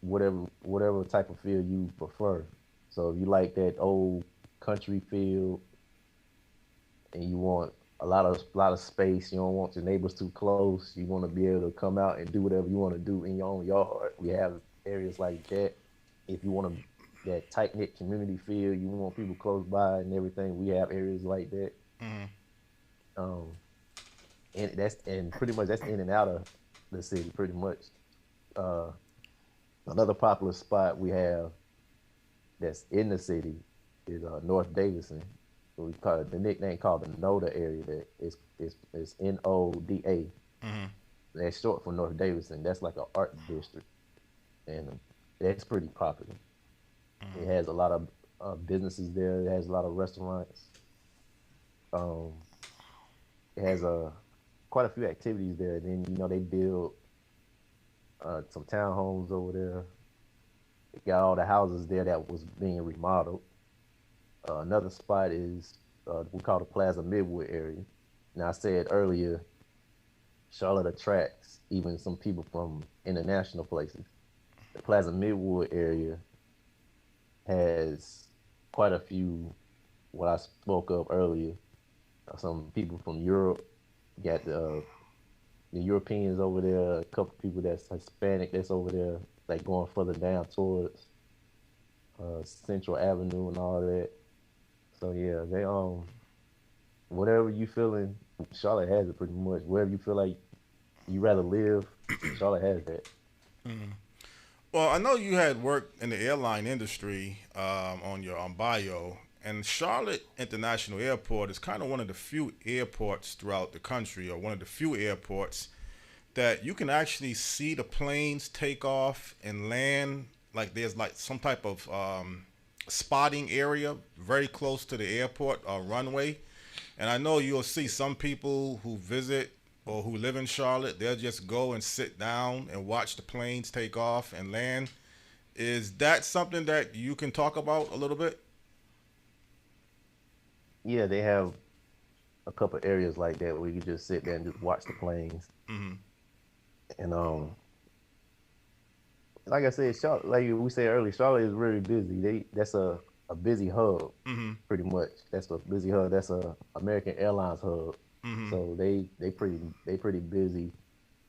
whatever type of feel you prefer. So if you like that old country feel and you want a lot of space, you don't want your neighbors too close, you want to be able to come out and do whatever you want to do in your own yard. We have areas like that. If you want that tight knit community feel, you want people close by and everything, we have areas like that. And pretty much that's in and out of the city pretty much. Another popular spot we have that's in the city is North Davidson. So we call it the nickname called the NODA area. That is NODA. That's short for North Davidson. That's like an art district, and that's pretty popular. It has a lot of businesses there. It has a lot of restaurants. It has quite a few activities there. Then they build some townhomes over there. They got all the houses there that was being remodeled. Another spot is we call the Plaza Midwood area. Now I said earlier, Charlotte attracts even some people from international places. The Plaza Midwood area has quite a few, what I spoke of earlier, some people from Europe. You got the Europeans over there, a couple people that's Hispanic that's over there, like going further down towards Central Avenue and all that. So yeah, they whatever you feeling, Charlotte has it pretty much. Wherever you feel like you rather live, Charlotte has that. Well, I know you had worked in the airline industry on your bio, and Charlotte International Airport is kind of one of the few airports throughout the country, or one of the few airports that you can actually see the planes take off and land. Like there's like some type of spotting area very close to the airport runway. And I know you'll see some people who visit or who live in Charlotte, they'll just go and sit down and watch the planes take off and land. Is that something that you can talk about a little bit? Yeah, they have a couple areas like that where you can just sit there and just watch the planes. And like I said, Charlotte, like we said earlier, Charlotte is really busy. That's a busy hub, pretty much. That's a busy hub. That's a American Airlines hub. So they pretty busy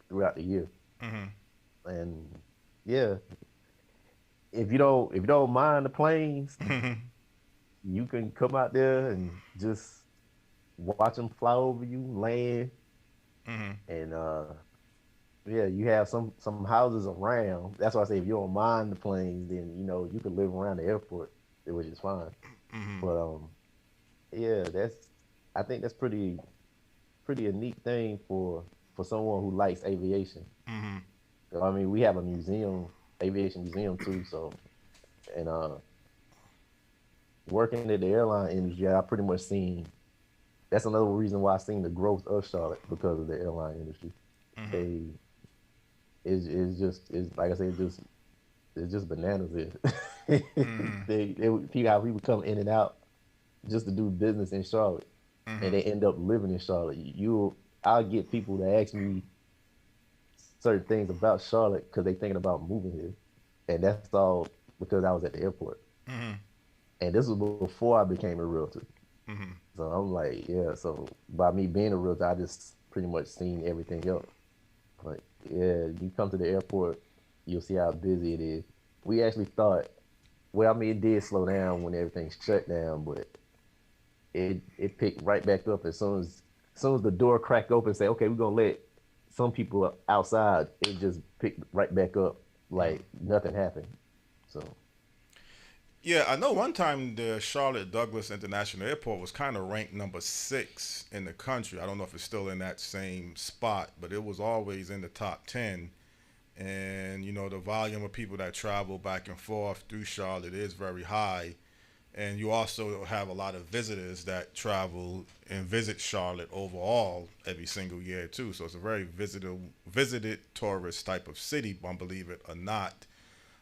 throughout the year. And yeah, if you don't mind the planes, you can come out there and just watch them fly over you, land, and yeah, you have some houses around. That's why I say if you don't mind the planes, then you could live around the airport, which is fine. But yeah, I think that's pretty a neat thing for someone who likes aviation. I mean, we have a museum, aviation museum too. So, and working in the airline industry, I pretty much seen. That's another reason why I seen the growth of Charlotte because of the airline industry. They, it's just it's like I said, it's just bananas here. People come in and out just to do business in Charlotte, and they end up living in Charlotte. I'll get people to ask me certain things about Charlotte because they thinking about moving here, and that's all because I was at the airport. And this was before I became a realtor. So I'm like, yeah. So by me being a realtor, I just pretty much seen everything else. But yeah, you come to the airport, you'll see how busy it is. We actually thought, well, I mean, it did slow down when everything shut down, but it picked right back up as soon as the door cracked open and say, okay, we're gonna let some people outside. It just picked right back up like nothing happened. So Yeah, I know one time the Charlotte Douglas International Airport was kind of ranked number 6 in the country. I don't know if it's still in that same spot, but it was always in the top 10. And, the volume of people that travel back and forth through Charlotte is very high. And you also have a lot of visitors that travel and visit Charlotte overall every single year, too. So it's a very visited tourist type of city, believe it or not.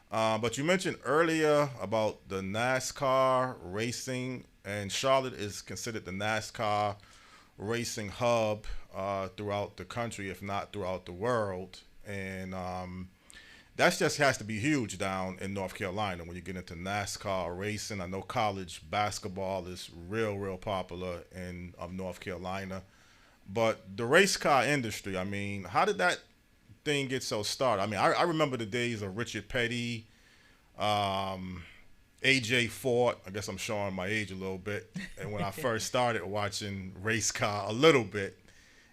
But you mentioned earlier about the NASCAR racing, and Charlotte is considered the NASCAR racing hub throughout the country, if not throughout the world. And that just has to be huge down in North Carolina when you get into NASCAR racing. I know college basketball is real popular in North Carolina. But the race car industry, I mean, how did that thing get so started? I mean, I remember the days of Richard Petty, AJ Ford. I guess I'm showing my age a little bit. And when I first started watching race car a little bit,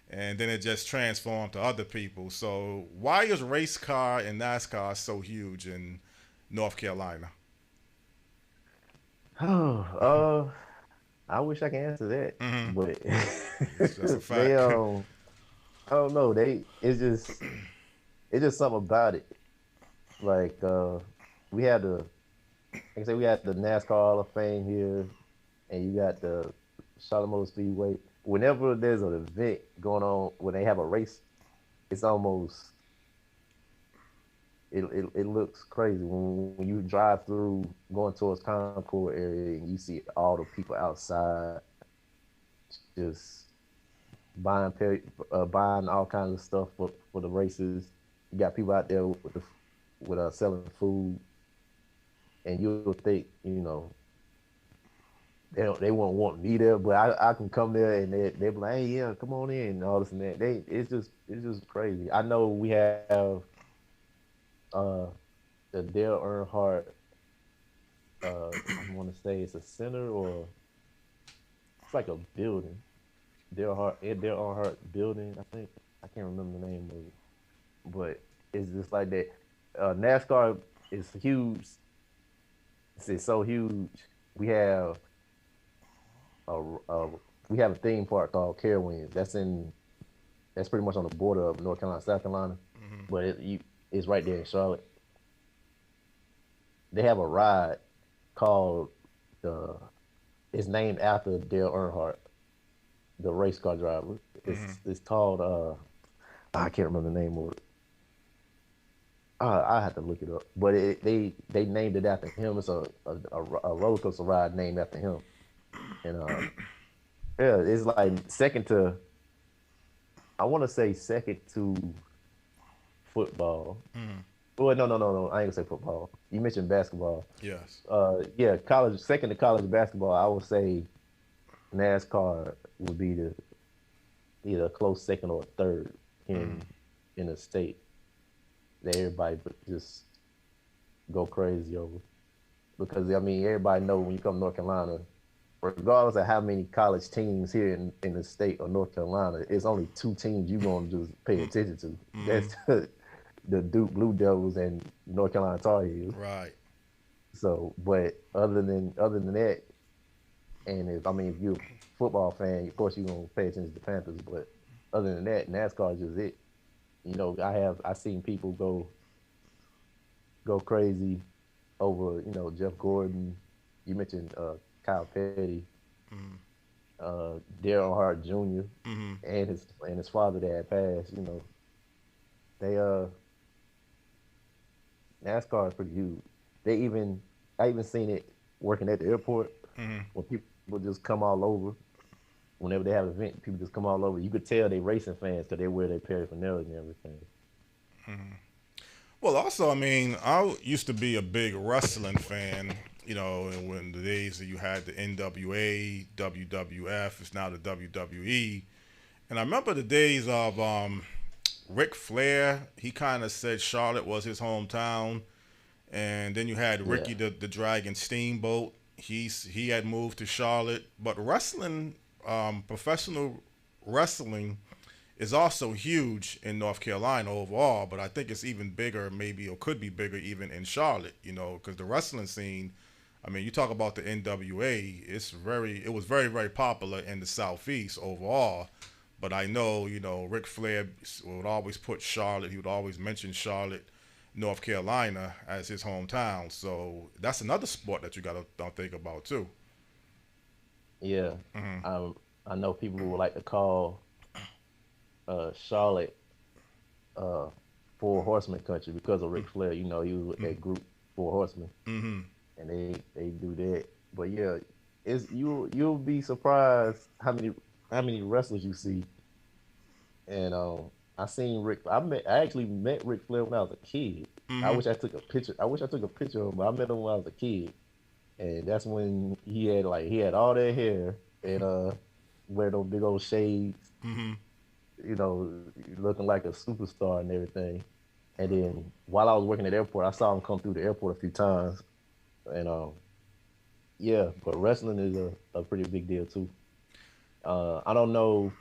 and then it just transformed to other people. So why is race car and NASCAR so huge in North Carolina? Oh, I wish I could answer that, but It's just a they fact. I don't know. It's just something about it. Like we had the like I said, we had the NASCAR Hall of Fame here, and you got the Charlotte Motor Speedway. Whenever there's an event going on, when they have a race, it's almost it looks crazy when you drive through going towards Concord area and you see all the people outside just buying all kinds of stuff for the races. You got people out there with selling food, and you'll think they won't want me there, but I can come there and they be like, hey, yeah, come on in and all this and that. It's just crazy. I know we have uh the Dale Earnhardt. I want to say it's a center or it's like a building. Dale Earnhardt building. I think I can't remember the name of it, but it's just like that. NASCAR is huge. It's so huge. We have a, a we have a theme park called Carowinds. That's pretty much on the border of North Carolina, South Carolina, but it's right there in Charlotte. They have a ride called the. It's named after Dale Earnhardt, the race car driver. It's called I can't remember the name of it. I have to look it up, but they named it after him. It's a roller coaster ride named after him, and yeah, it's like second to. I want to say second to football. Well, no. I ain't gonna say football. You mentioned basketball. Yes. Yeah, college second to college basketball. I would say NASCAR would be the either a close second or third in the state. That everybody just go crazy over. Because I mean, everybody know when you come to North Carolina, regardless of how many college teams here in the state of North Carolina, it's only two teams you're gonna just pay attention to. That's the Duke Blue Devils and North Carolina Tar Heels. Right. So, but other than that, and if you're a football fan, of course you're gonna pay attention to the Panthers. But other than that, NASCAR is just it. I seen people go crazy over Jeff Gordon. You mentioned Kyle Petty, Darryl Hart Jr. And his father that had passed. They NASCAR is pretty huge. I even seen it working at the airport when people just come all over. Whenever they have an event, people just come all over. You could tell they racing fans because they wear their paraphernalia and everything. Well, also, I mean, I used to be a big wrestling fan, when the days that you had the NWA, WWF, it's now the WWE. And I remember the days of Ric Flair. He kind of said Charlotte was his hometown. And then you had Ricky the Dragon Steamboat. He had moved to Charlotte. But wrestling, professional wrestling, is also huge in North Carolina overall, but I think it's even bigger, maybe, or could be bigger even in Charlotte, because the wrestling scene, I mean, you talk about the NWA, it was very, very popular in the Southeast overall, but I know, Ric Flair would always put Charlotte, he would always mention Charlotte, North Carolina as his hometown, so that's another sport that you got to think about too. Yeah, I know people would like to call Charlotte Four Horsemen country because of Ric Flair. He was with that group Four Horsemen, and they do that. But yeah, you'll be surprised how many wrestlers you see. And I actually met Ric Flair when I was a kid. I wish I took a picture. I of him, but I met him when I was a kid, and that's when he had all that hair and wear those big old shades. Looking like a superstar and everything. And then while I was working at the airport, I saw him come through the airport a few times. And but wrestling is a pretty big deal too. I don't know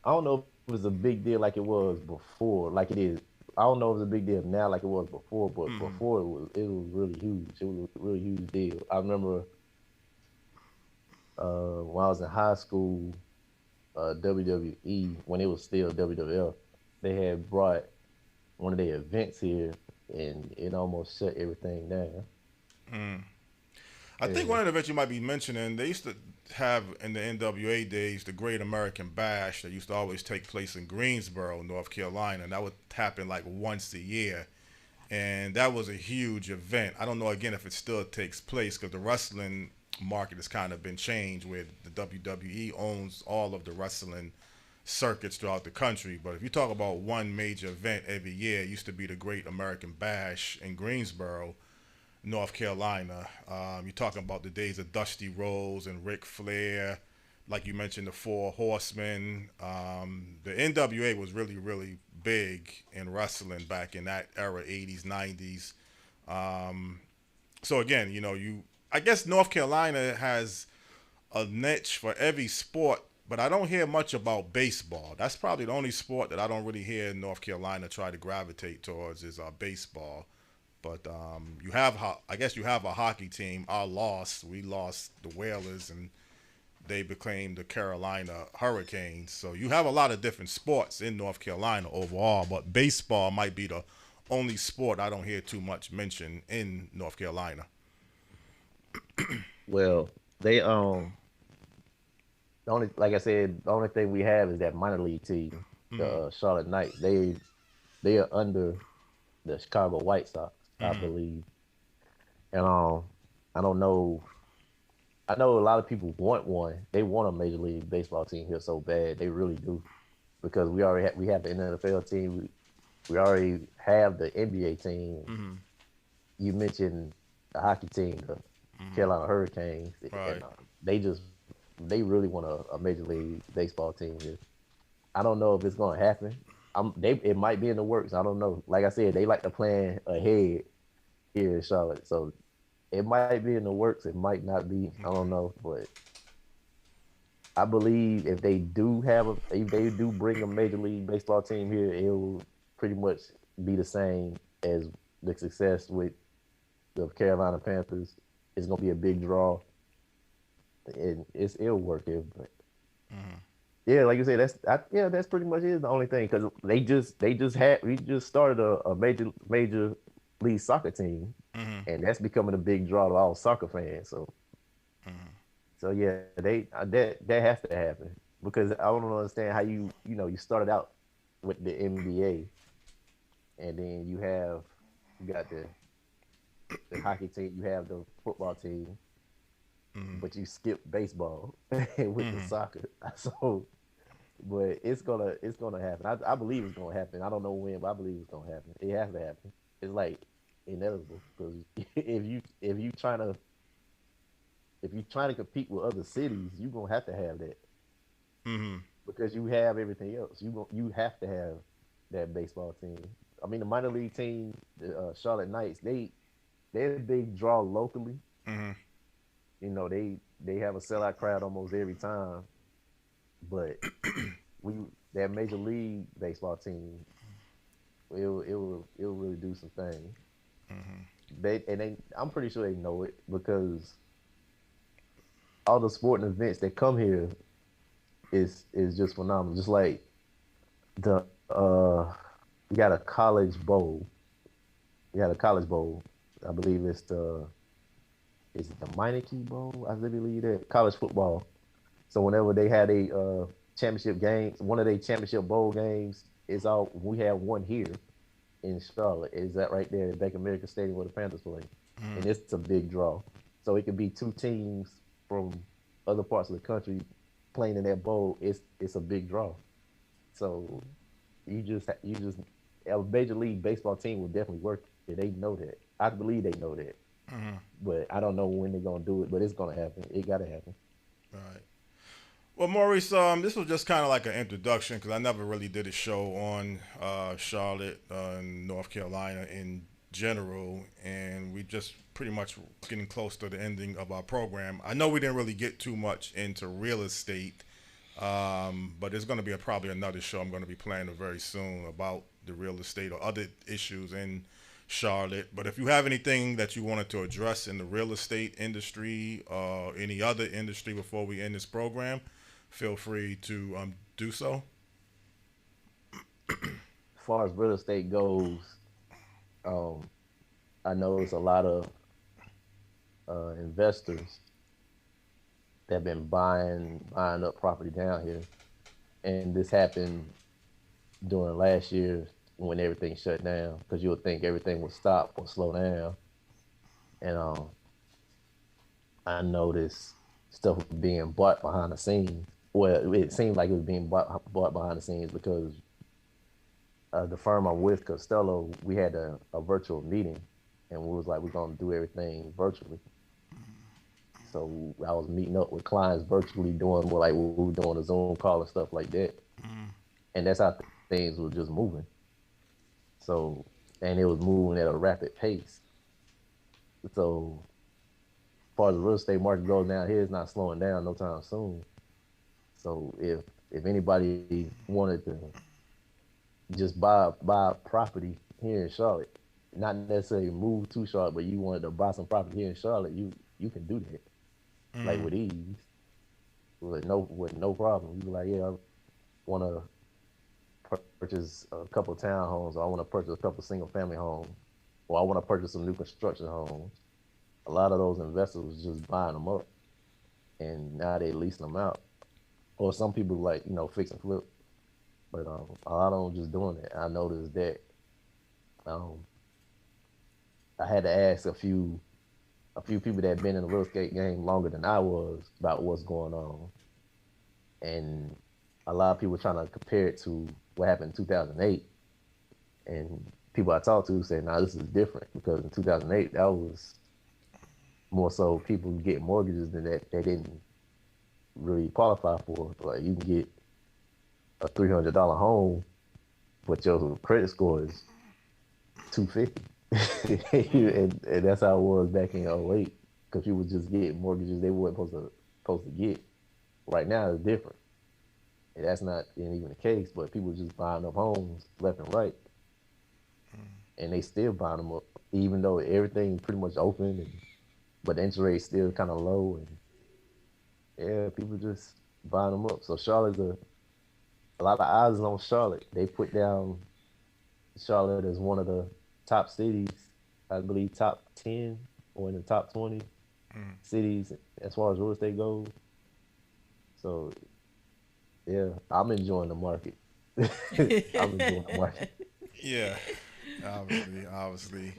if it's a big deal like it was before, like it is. I don't know if it's a big deal now like it was before, but before it was really huge. It was a really huge deal. I remember when I was in high school, WWE, when it was still WWF, they had brought one of their events here, and it almost shut everything down. I think one of the events you might be mentioning, they used to have in the NWA days the Great American Bash that used to always take place in Greensboro, North Carolina, and that would happen like once a year. And that was a huge event. I don't know, again, if it still takes place because the wrestling market has kind of been changed where the WWE owns all of the wrestling circuits throughout the country. But if you talk about one major event every year, it used to be the Great American Bash in Greensboro, North Carolina. You're talking about the days of Dusty Rhodes and Ric Flair, like you mentioned, the Four Horsemen. The NWA was really, really big in wrestling back in that era, 80s, 90s. So again, I guess North Carolina has a niche for every sport, but I don't hear much about baseball. That's probably the only sport that I don't really hear North Carolina try to gravitate towards is baseball. But I guess you have a hockey team. We lost the Whalers, and they became the Carolina Hurricanes. So you have a lot of different sports in North Carolina overall, but baseball might be the only sport I don't hear too much mention in North Carolina. Well, they like I said, the only thing we have is that minor league team, the Charlotte Knights. They are under the Chicago White Sox, I believe. And I don't know. I know a lot of people want one. They want a major league baseball team here so bad. They really do, because we have the NFL team. We already have the NBA team. You mentioned the hockey team, the Carolina Hurricanes. Right. And, they really want a major league baseball team here. I don't know if it's going to happen. It might be in the works. I don't know. Like I said, they like to plan ahead. here in Charlotte. So it might be in the works. It might not be. I don't know, but I believe if they do bring a Major League Baseball team here, it will pretty much be the same as the success with the Carolina Panthers. It's gonna be a big draw. It'll work here, but yeah, like you said, that's pretty much it. The only thing because we just started a major league soccer team, and that's becoming a big draw to all soccer fans. So yeah, that has to happen because I don't understand how you started out with the NBA, and then you got the hockey team, you have the football team, but you skip baseball with the soccer. So, but it's gonna happen. I believe it's gonna happen. I don't know when, but I believe it's gonna happen. It has to happen. It's like inevitable because if you trying to compete with other cities, you're gonna have to have that because you have everything else. You have to have that baseball team. I mean, the minor league team, the Charlotte Knights, they're a big draw locally. You know, they have a sellout crowd almost every time, but that major league baseball team, it'll really do some things. I'm pretty sure they know it because all the sporting events that come here is just phenomenal. Just like the we got a college bowl. We got a college bowl. I believe it's the Missicki Bowl? I believe that college football. So whenever they had a championship game, one of their championship bowl games we have one here in Charlotte. Is that right there at Bank America Stadium where the Panthers play? And it's a big draw. So it could be two teams from other parts of the country playing in that bowl. It's a big draw. So you just a major league baseball team will definitely work. They know that. I believe they know that. But I don't know when they're gonna do it. But it's gonna happen. It gotta happen. All right. Well, Maurice, this was just kind of like an introduction because I never really did a show on Charlotte and North Carolina in general, and we just pretty much getting close to the ending of our program. I know we didn't really get too much into real estate, but there's going to be probably another show I'm going to be planning very soon about the real estate or other issues in Charlotte. But if you have anything that you wanted to address in the real estate industry or any other industry before we end this program, feel free to do so. As far as real estate goes, I know there's a lot of investors that have been buying up property down here, and this happened during last year when everything shut down because you would think everything would stop or slow down, and I noticed stuff was being bought behind the scenes. Well, it seemed like it was being bought behind the scenes because the firm I'm with, Costello, we had a virtual meeting, and we was like, we're gonna do everything virtually. So I was meeting up with clients virtually, doing we were doing a Zoom call and stuff like that, and that's how things were just moving. So, and it was moving at a rapid pace. So, as far as the real estate market goes down here, it's not slowing down no time soon. So if anybody wanted to just buy property here in Charlotte, not necessarily move to Charlotte, but you wanted to buy some property here in Charlotte, you can do that, like with ease, with no problem. You be like, yeah, I want to purchase a couple of townhomes, or I want to purchase a couple of single family homes, or I want to purchase some new construction homes. A lot of those investors was just buying them up, and now they leasing them out. Or some people fix and flip, but a lot of them just doing it. I noticed that. I had to ask a few people that had been in the real estate game longer than I was about what's going on, and a lot of people were trying to compare it to what happened in 2008. And people I talked to say, "Nah, this is different because in 2008 that was more so people get mortgages than that they didn't really qualify for. Like you can get a $300 home, but your credit score is 250. and that's how it was back in '08. Because people just get mortgages they weren't supposed to get. Right now it's different. And that's not even the case, but people just buying up homes left and right. And they still buying them up, even though everything pretty much open, but the interest rate's still kind of low. And yeah, people just buying them up. So Charlotte's a lot of eyes on Charlotte. They put down Charlotte as one of the top cities, I believe top 10 or in the top 20 cities as far as real estate goes. So yeah, I'm enjoying the market. I'm enjoying the market. Yeah, obviously.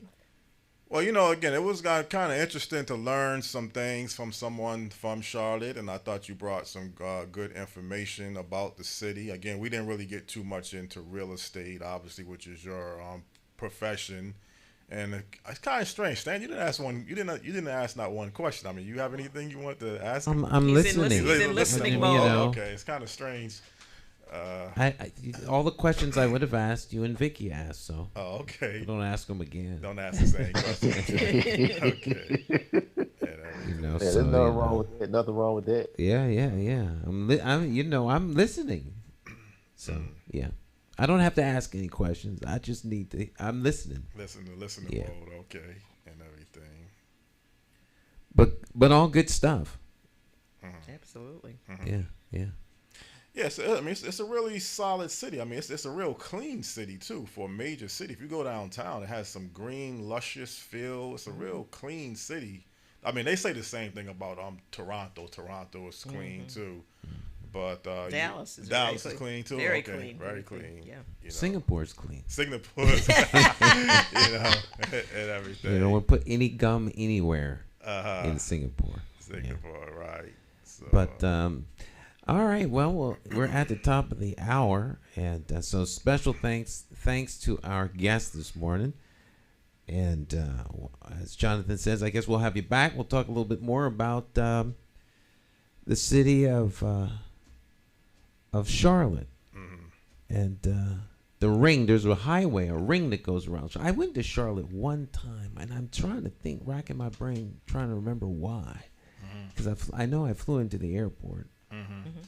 Well, again, it was kind of interesting to learn some things from someone from Charlotte, and I thought you brought some good information about the city. Again, we didn't really get too much into real estate, obviously, which is your profession, and it's kind of strange. Stan, you didn't ask one. You didn't ask not one question. I mean, you have anything you want to ask? I'm He's listening. He's in listening mode. Okay, it's kind of strange. All the questions I would have asked, you and Vicky asked, so. Oh, okay. Don't ask them again. Don't ask the same question. Okay. There's nothing wrong with that. Nothing wrong with that. Yeah. I'm listening. So yeah, I don't have to ask any questions. I just need to. I'm listening. Listening Yeah. mode. Okay, and everything. But all good stuff. Absolutely. Yeah. Yes, I mean it's a really solid city. I mean it's a real clean city too for a major city. If you go downtown, it has some green, luscious feel. It's a real clean city. I mean they say the same thing about Toronto. Toronto is clean too, but Dallas is clean too. Very okay, clean. very clean. Yeah. Singapore's clean. Singapore's and everything. You don't want to put any gum anywhere in Singapore. Singapore, right? So, But all right, well, we're at the top of the hour, and so special thanks to our guest this morning. And as Jonathan says, I guess we'll have you back. We'll talk a little bit more about the city of Charlotte and the ring. There's a ring that goes around. I went to Charlotte one time, and I'm trying to think, racking my brain, trying to remember why, because I know I flew into the airport.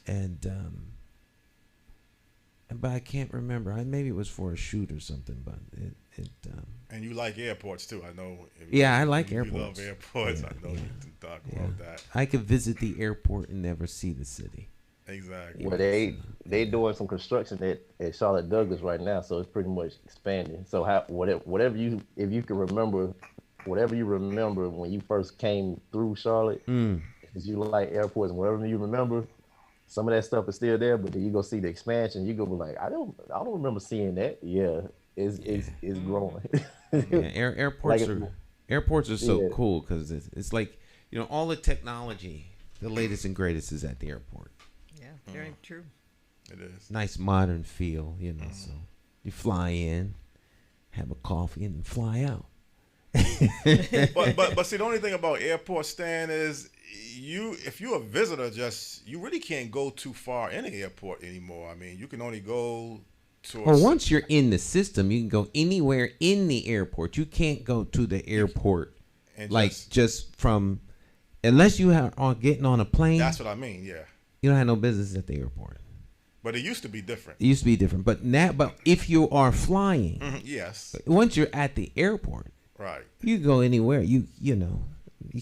And but I can't remember. Maybe it was for a shoot or something. But it and you like airports too, I know. Yeah, I like you airports. You love airports. Yeah, I know you can talk about that. I could visit the airport and never see the city. Exactly. Well, they doing some construction at Charlotte Douglas right now, so it's pretty much expanding. So whatever you remember when you first came through Charlotte, because you like airports and whatever you remember, some of that stuff is still there. But then you go see the expansion, you go be like, I don't remember seeing that. Yeah, it's growing. Yeah, airports are so Yeah. cool because it's like all the technology, the latest and greatest is at the airport. Yeah, very true. It is. Nice modern feel, So you fly in, have a coffee, and fly out. but see, the only thing about airport, Stan, is if you're a visitor, you really can't go too far in the airport anymore. I mean, you can only go to. Or once you're in the system, you can go anywhere in the airport. You can't go to the airport and just from, unless you are getting on a plane. That's what I mean. Yeah. You don't have no business at the airport. But it used to be different. It used to be different, but if you are flying, yes. Once you're at the airport, right, you can go anywhere. You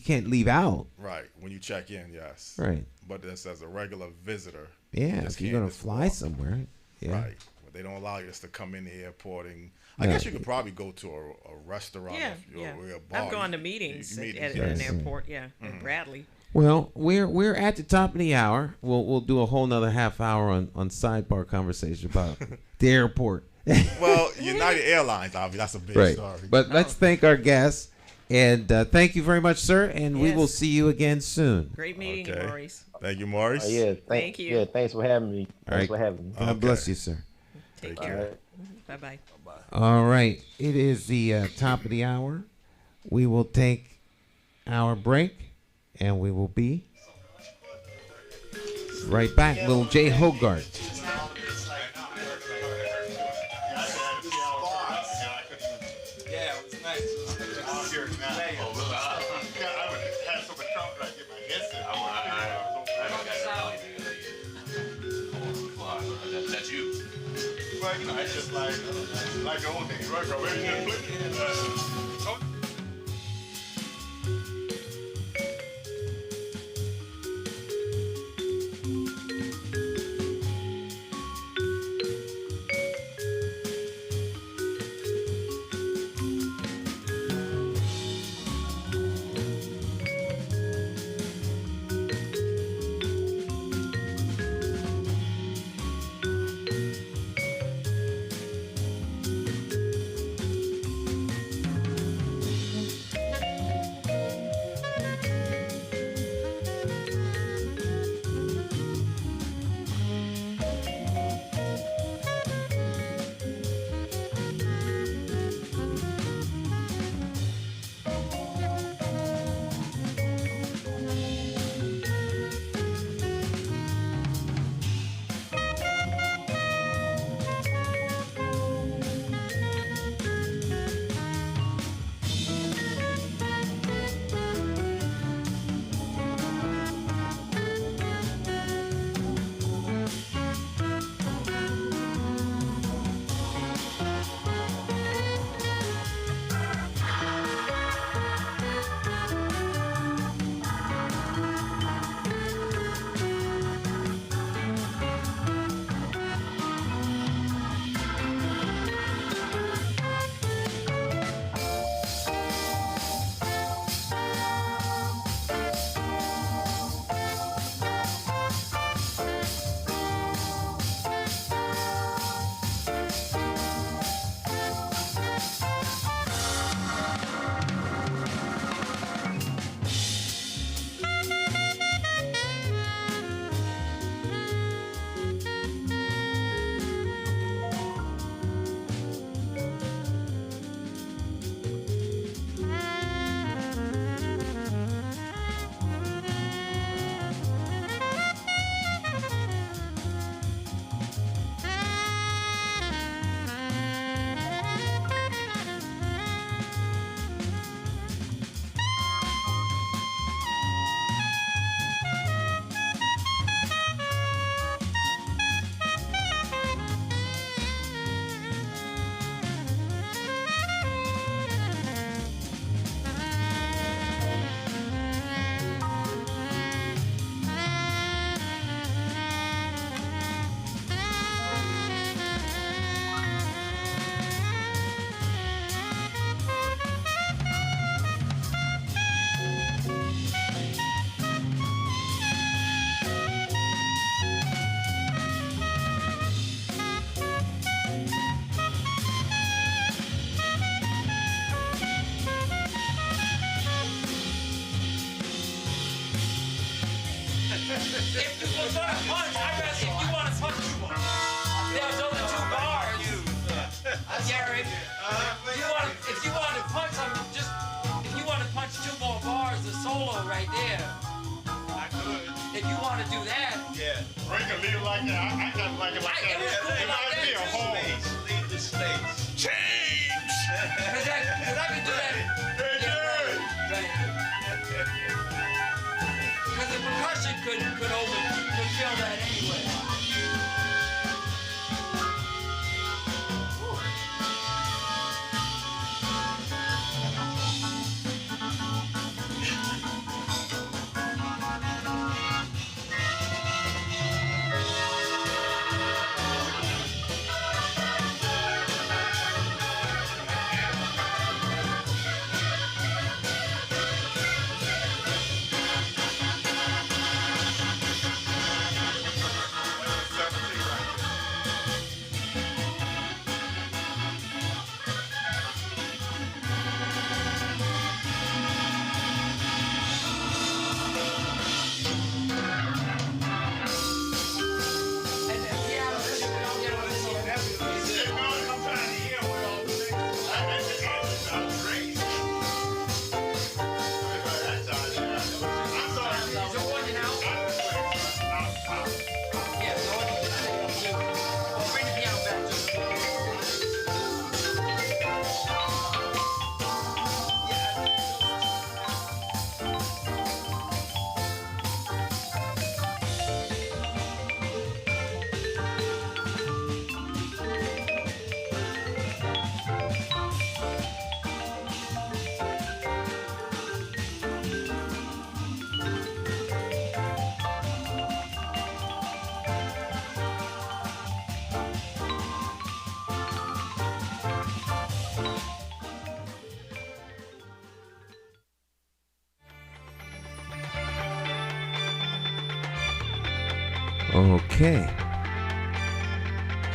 can't leave out. Right, when you check in, yes. Right. But this as a regular visitor. Yeah, if you're gonna fly somewhere, yeah. Right. But they don't allow you just to come in the airport, and I guess you could probably go to a restaurant. Yeah. Or a bar. I've gone to meetings at yes. an airport. Yeah, in Bradley. Well, we're at the top of the hour. We'll do a whole nother half hour on sidebar conversation about the airport. Well, United Airlines, obviously, that's a big story. But let's thank our guests, and thank you very much, sir. And we will see you again soon. Great meeting you, Maurice. Thank you, Maurice. Thank you. Yeah, thanks for having me. Thanks for having me. God bless you, sir. Take care. Bye-bye. All right. It is the top of the hour. We will take our break, and we will be right back. Little Jay Hogarth. Yeah, it was nice. like, you know, it's just like the old days, right? Bro, right there. I could. If you want to do that. Yeah. Or you can leave it like that. I kind of like it like that. It was cool like that be a hole. Leave the space. Change! Because I can do that. Because the percussion could fill that anyway. Okay.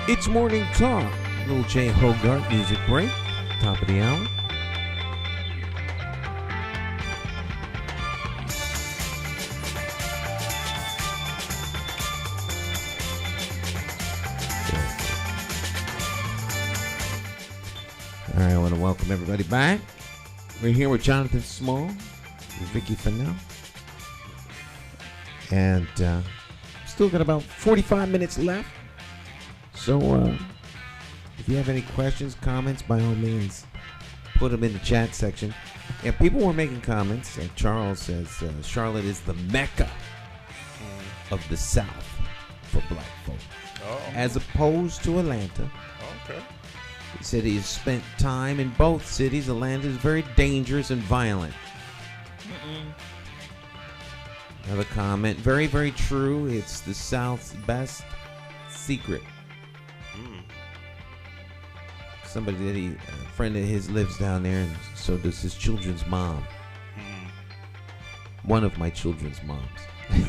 It's Morning Talk. Little J. Hogarth music break. Top of the hour. All right, I want to welcome everybody back. We're here with Jonathan Small, with Vicky Fennell. And still got about 45 minutes left. So if you have any questions, comments, by all means, put them in the chat section. And people were making comments. Charles says Charlotte is the Mecca of the South for black folk. Oh. As opposed to Atlanta. Okay. He said he's spent time in both cities. Atlanta is very dangerous and violent. Another comment. Very, very true. It's the South's best secret. Somebody that a friend of his lives down there, and so does his children's mom. One of my children's moms. One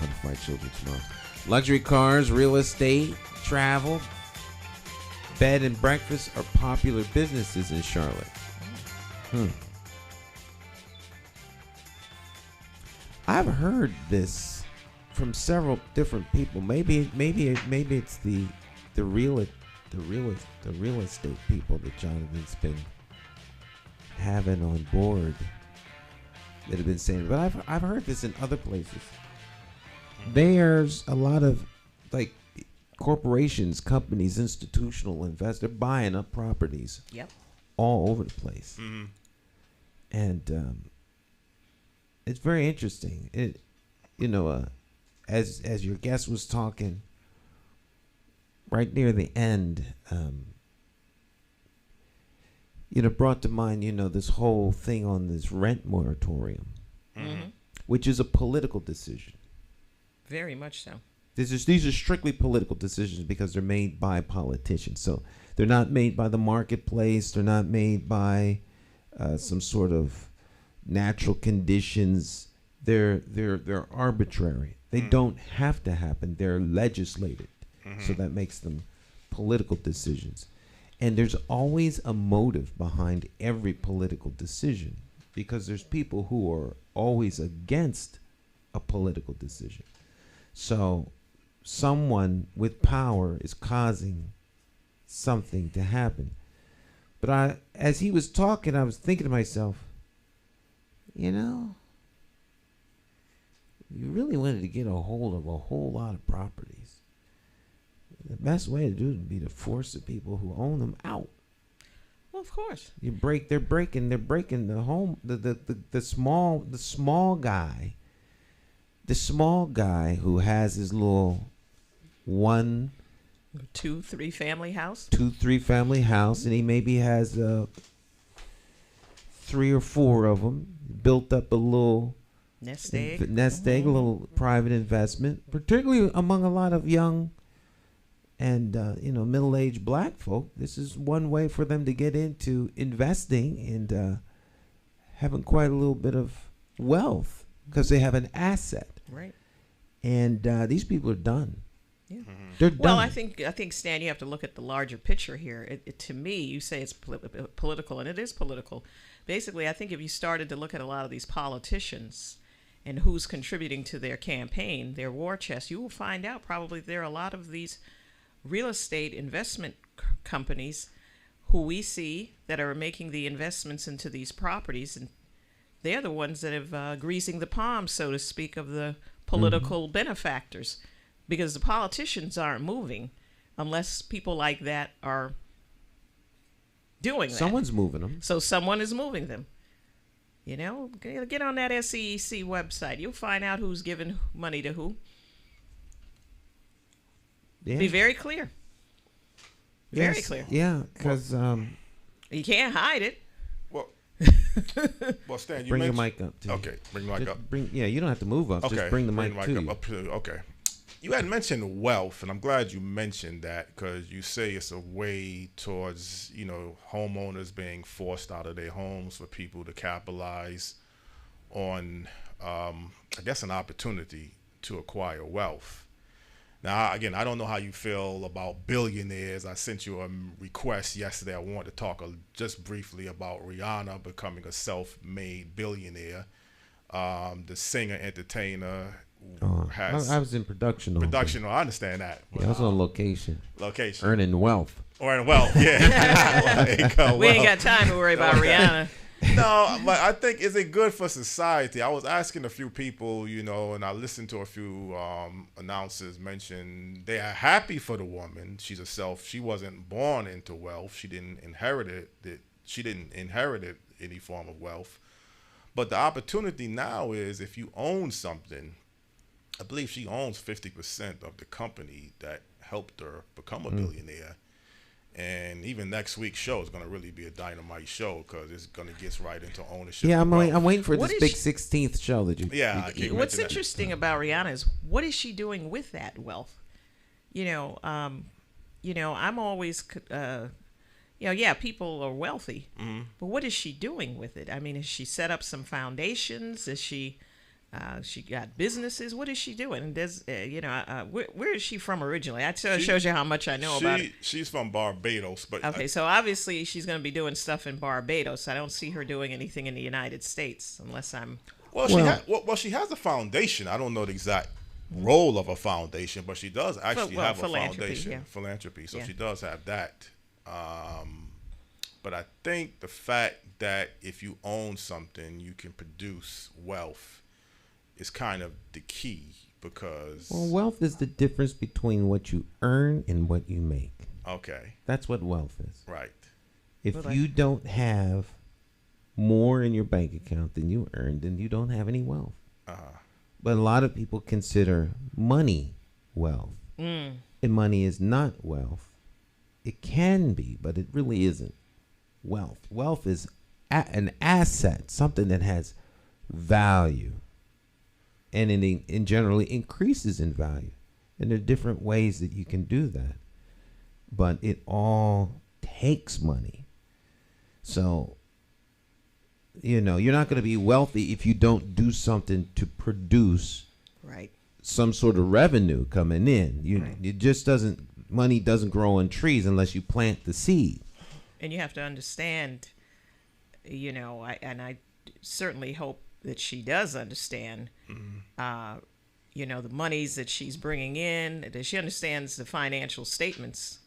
of my children's moms. Luxury cars, real estate, travel, bed and breakfast are popular businesses in Charlotte. I've heard this from several different people. Maybe it's the real estate people that Jonathan's been having on board that have been saying. But I've heard this in other places. There's a lot of like corporations, companies, institutional investors buying up properties. Yep. All over the place. And it's very interesting. It, as your guest was talking, right near the end, brought to mind, this whole thing on this rent moratorium, which is a political decision. Very much so. These are strictly political decisions because they're made by politicians. So they're not made by the marketplace. They're not made by some sort of natural conditions. They're arbitrary. They don't have to happen. They're legislated. So that makes them political decisions. And there's always a motive behind every political decision because there's people who are always against a political decision. So someone with power is causing something to happen. But as he was talking, I was thinking to myself, you really wanted to get a hold of a whole lot of properties. The best way to do it would be to force the people who own them out. Well, of course. They're breaking the home, the small guy. The small guy who has his little 1, 2, 3 family house. 2, 3 family house, and he maybe has 3 or 4 of them. Built up a little nest egg, a little private investment, particularly among a lot of young and middle-aged black folk. This is one way for them to get into investing and having quite a little bit of wealth because they have an asset. Right. And these people are done. Yeah. They're done. Well, I think Stan, you have to look at the larger picture here. To me, you say it's political, and it is political. Basically, I think if you started to look at a lot of these politicians and who's contributing to their campaign, their war chest, you will find out probably there are a lot of these real estate investment companies who we see that are making the investments into these properties, and they're the ones that have greasing the palms, so to speak, of the political benefactors, because the politicians aren't moving unless people like that are doing that. Someone's moving them. So someone is moving them. Get on that SEC website. You'll find out who's giving money to who. Yeah. Be very clear. Very clear. Yeah, because you can't hide it. Well, Stan, you bring your mentioned... mic up. Too. Okay, bring the mic up. You don't have to move up. Okay, just bring the mic to you. Up to, okay. You had mentioned wealth, and I'm glad you mentioned that because you say it's a way towards, homeowners being forced out of their homes for people to capitalize on I guess, an opportunity to acquire wealth. Now, again, I don't know how you feel about billionaires. I sent you a request yesterday. I wanted to talk just briefly about Rihanna becoming a self-made billionaire. The singer, entertainer has... I was in production. Production, I understand that. Yeah, I was on location. Location. Earning wealth. Earning wealth, yeah. We ain't got time to worry about Rihanna. No, but I think, is it good for society? I was asking a few people, and I listened to a few announcers mention they are happy for the woman. She wasn't born into wealth. She didn't inherit it. She didn't inherit any form of wealth. But the opportunity now is, if you own something, I believe she owns 50% of the company that helped her become a billionaire. And even next week's show is going to really be a dynamite show because it's going to get right into ownership. Yeah, I'm waiting for What this is big she- 16th show that you. Yeah, I keep What's mentioning that. interesting about Rihanna is, what is she doing with that wealth? I'm always, people are wealthy, but what is she doing with it? I mean, has she set up some foundations? Is she got businesses? What is she doing? And there's, where is she from originally? That shows you how much I know about it. She's from Barbados, but Okay, so obviously she's going to be doing stuff in Barbados. I don't see her doing anything in the United States unless I'm. she has a foundation. I don't know the exact role of a foundation, but she does actually have a foundation, philanthropy. So she does have that. But I think the fact that if you own something, you can produce wealth is kind of the key, because wealth is the difference between what you earn and what you make. Okay. That's what wealth is. Right. If you don't have more in your bank account than you earn, then you don't have any wealth. But a lot of people consider money wealth. And money is not wealth. It can be, but it really isn't wealth. Wealth is an asset, something that has value. And it generally increases in value. And there are different ways that you can do that. But it all takes money. So, you're not going to be wealthy if you don't do something to produce some sort of revenue coming in. It just money doesn't grow on trees unless you plant the seed. And you have to understand, I certainly hope that she does understand, the monies that she's bringing in, that she understands the financial statements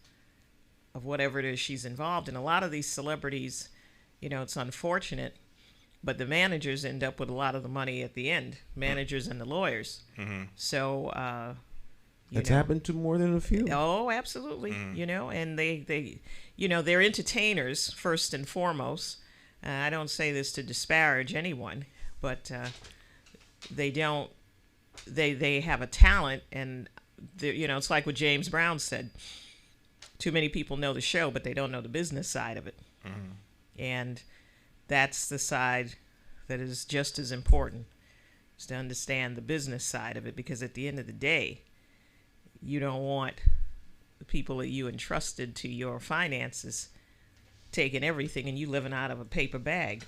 of whatever it is she's involved in. A lot of these celebrities, it's unfortunate, but the managers end up with a lot of the money at the end, managers and the lawyers. So, That's happened to more than a few. Oh, absolutely. And they're entertainers first and foremost. I don't say this to disparage anyone, but they have a talent, and it's like what James Brown said. Too many people know the show, but they don't know the business side of it. And that's the side that is just as important, is to understand the business side of it, because at the end of the day, you don't want the people that you entrusted to your finances taking everything and you living out of a paper bag.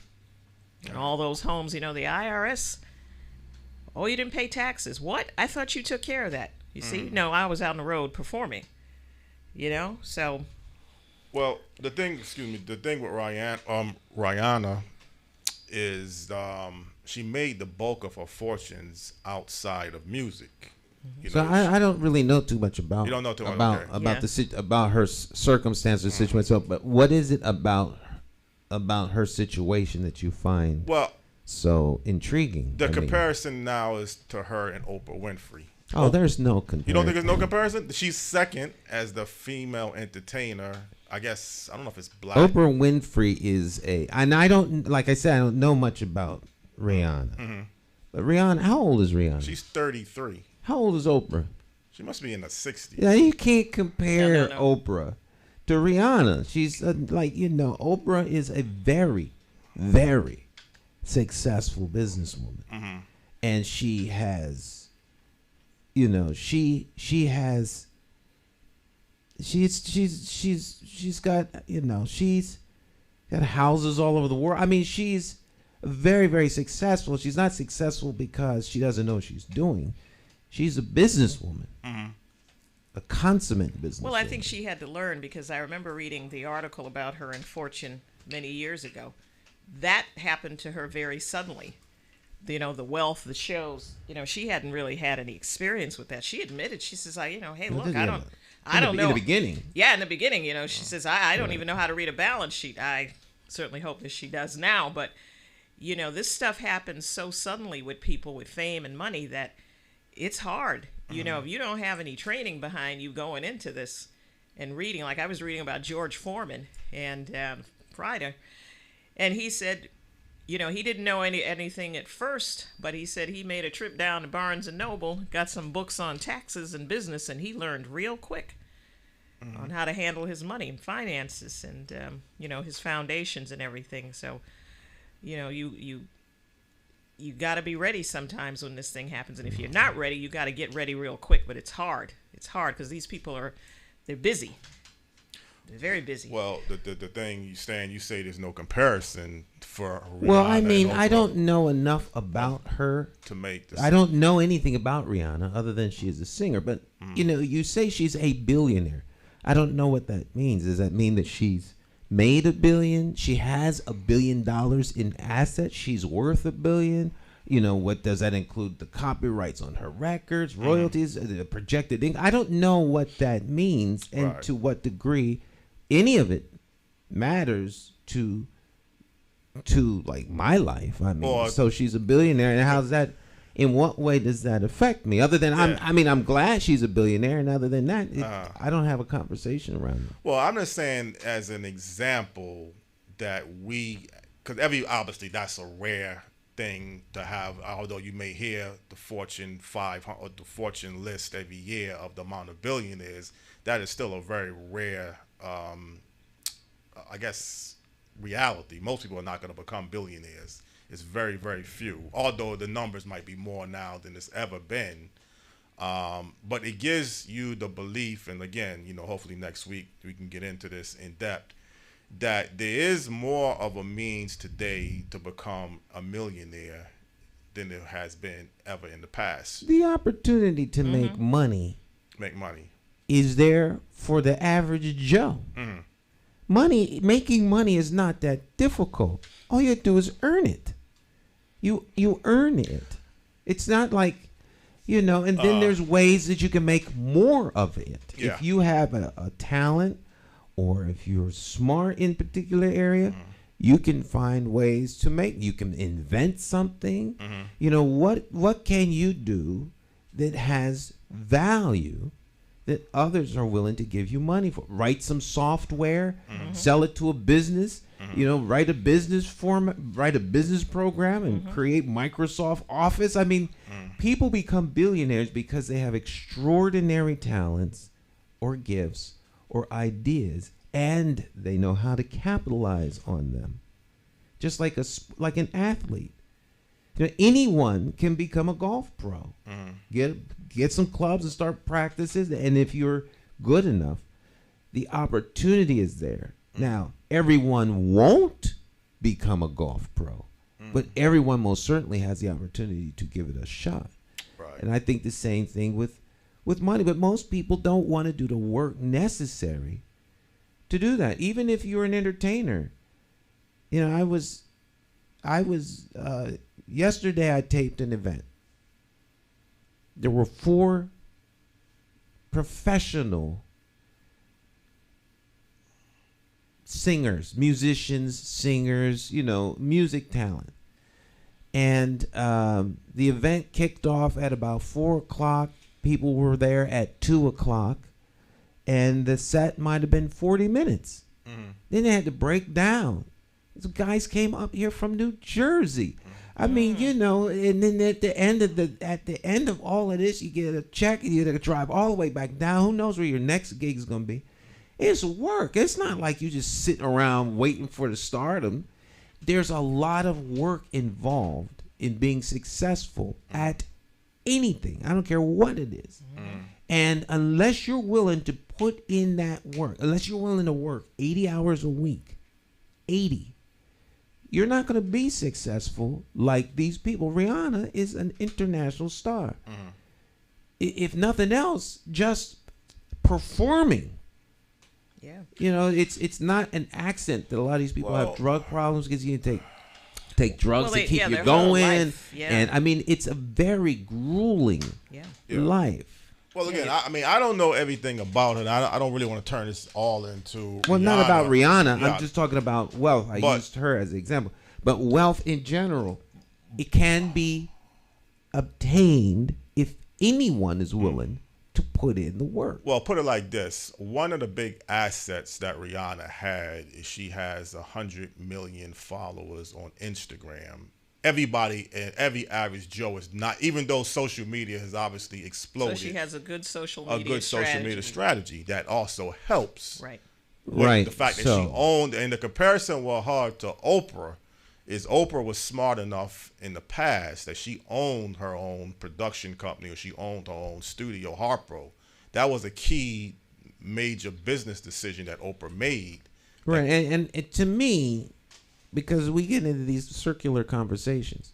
And all those homes, the IRS, you didn't pay taxes. What? I thought you took care of that. You see? No, I was out on the road performing. So. Well, the thing with Rihanna is she made the bulk of her fortunes outside of music. So I don't really know too much about. You don't know too much about her circumstances, situation. But what is it about her situation that you find so intriguing? The comparison now is to her and Oprah Winfrey. Oh, there's no comparison. You don't think there's no comparison? She's second as the female entertainer. I guess, I don't know if it's black. Oprah Winfrey is and I don't, like I said, I don't know much about Rihanna. But Rihanna, how old is Rihanna? She's 33. How old is Oprah? She must be in the 60s. Yeah, you can't compare Oprah to Rihanna. She's Oprah is a very, very successful businesswoman. And she has, she's got houses all over the world. I mean, she's very, very successful. She's not successful because she doesn't know what she's doing. She's a businesswoman, a consummate businesswoman. Well, I think she had to learn, because I remember reading the article about her in Fortune many years ago. That happened to her very suddenly. The wealth, the shows, she hadn't really had any experience with that. She admitted, she says, hey, look, I don't know. In the beginning. Yeah, in the beginning, she says, I don't even know how to read a balance sheet. I certainly hope that she does now. But, this stuff happens so suddenly with people with fame and money that it's hard. If you don't have any training behind you going into this and reading, like I was reading about George Foreman and Friday, and he said, he didn't know anything at first, but he said he made a trip down to Barnes & Noble, got some books on taxes and business, and he learned real quick on how to handle his money and finances and, his foundations and everything. So, you got to be ready sometimes when this thing happens. And if you're not ready, you got to get ready real quick. But it's hard. It's hard because these people they're busy. They're very busy. Well, the thing you say there's no comparison for Rihanna. Well, I mean, I don't know enough about her to make this. I don't know anything about Rihanna other than she is a singer. But, you say she's a billionaire. I don't know what that means. Does that mean that she's made $1 billion? She has $1 billion in assets. She's worth $1 billion. What does that include? The copyrights on her records, royalties, the projected income. I don't know what that means and to what degree any of it matters to like my life. I mean, so she's a billionaire, and how's that? In what way does that affect me? Other than I'm glad she's a billionaire, and other than that, I don't have a conversation around it. Well, I'm just saying as an example that because obviously that's a rare thing to have. Although you may hear the Fortune 500 or the Fortune list every year of the amount of billionaires, that is still a very rare. I guess reality. Most people are not going to become billionaires. It's very, very few. Although the numbers might be more now than it's ever been, but it gives you the belief. And again, hopefully next week we can get into this in depth. That there is more of a means today to become a millionaire than there has been ever in the past. The opportunity to make money is there for the average Joe. Making money is not that difficult. All you do is earn it. You earn it. It's not like, and then there's ways that you can make more of it. Yeah. If you have a talent, or if you're smart in a particular area, you can find ways to you can invent something. What can you do that has value that others are willing to give you money for? Write some software, sell it to a business, write a business program and create Microsoft Office. I mean, people become billionaires because they have extraordinary talents or gifts or ideas, and they know how to capitalize on them. Just like an athlete. Anyone can become a golf pro. Get some clubs and start practices, and if you're good enough, the opportunity is there. Now, everyone won't become a golf pro, but everyone most certainly has the opportunity to give it a shot. Right. And I think the same thing with money, but most people don't want to do the work necessary to do that. Even if you're an entertainer. I was yesterday I taped an event. There were 4 professional singers, musicians, singers, music talent. And the event kicked off at about 4 o'clock. People were there at 2 o'clock. And the set might have been 40 minutes. Then they had to break down. These guys came up here from New Jersey. I mean, and then at the end of all of this, you get a check and you got to drive all the way back down. Who knows where your next gig is going to be? It's work. It's not like you just sitting around waiting for the stardom. There's a lot of work involved in being successful at anything. I don't care what it is. And unless you're willing to put in that work, unless you're willing to work 80 hours a week, 80, you're not going to be successful like these people. Rihanna is an international star. If nothing else, just performing. Yeah. You know, it's not an accent that a lot of these people have drug problems because you take drugs to keep you going. Yeah. And I mean, it's a very grueling life. Well, again, I don't know everything about it. I don't really want to turn this all into Well, Rihanna. not about Rihanna. Yeah. I'm just talking about wealth. I used her as an example. But wealth in general, it can be obtained if anyone is willing to put in the work. Well, put it like this. One of the big assets that Rihanna had is she has 100 million followers on Instagram. Everybody and every average Joe is not, even though social media has obviously exploded. So she has a good social media strategy that also helps. Right. With the fact that she owned, and the comparison with her to Oprah is Oprah was smart enough in the past that she owned her own production company, or she owned her own studio, Harpo. That was a key major business decision that Oprah made. Right. And to me, because we get into these circular conversations,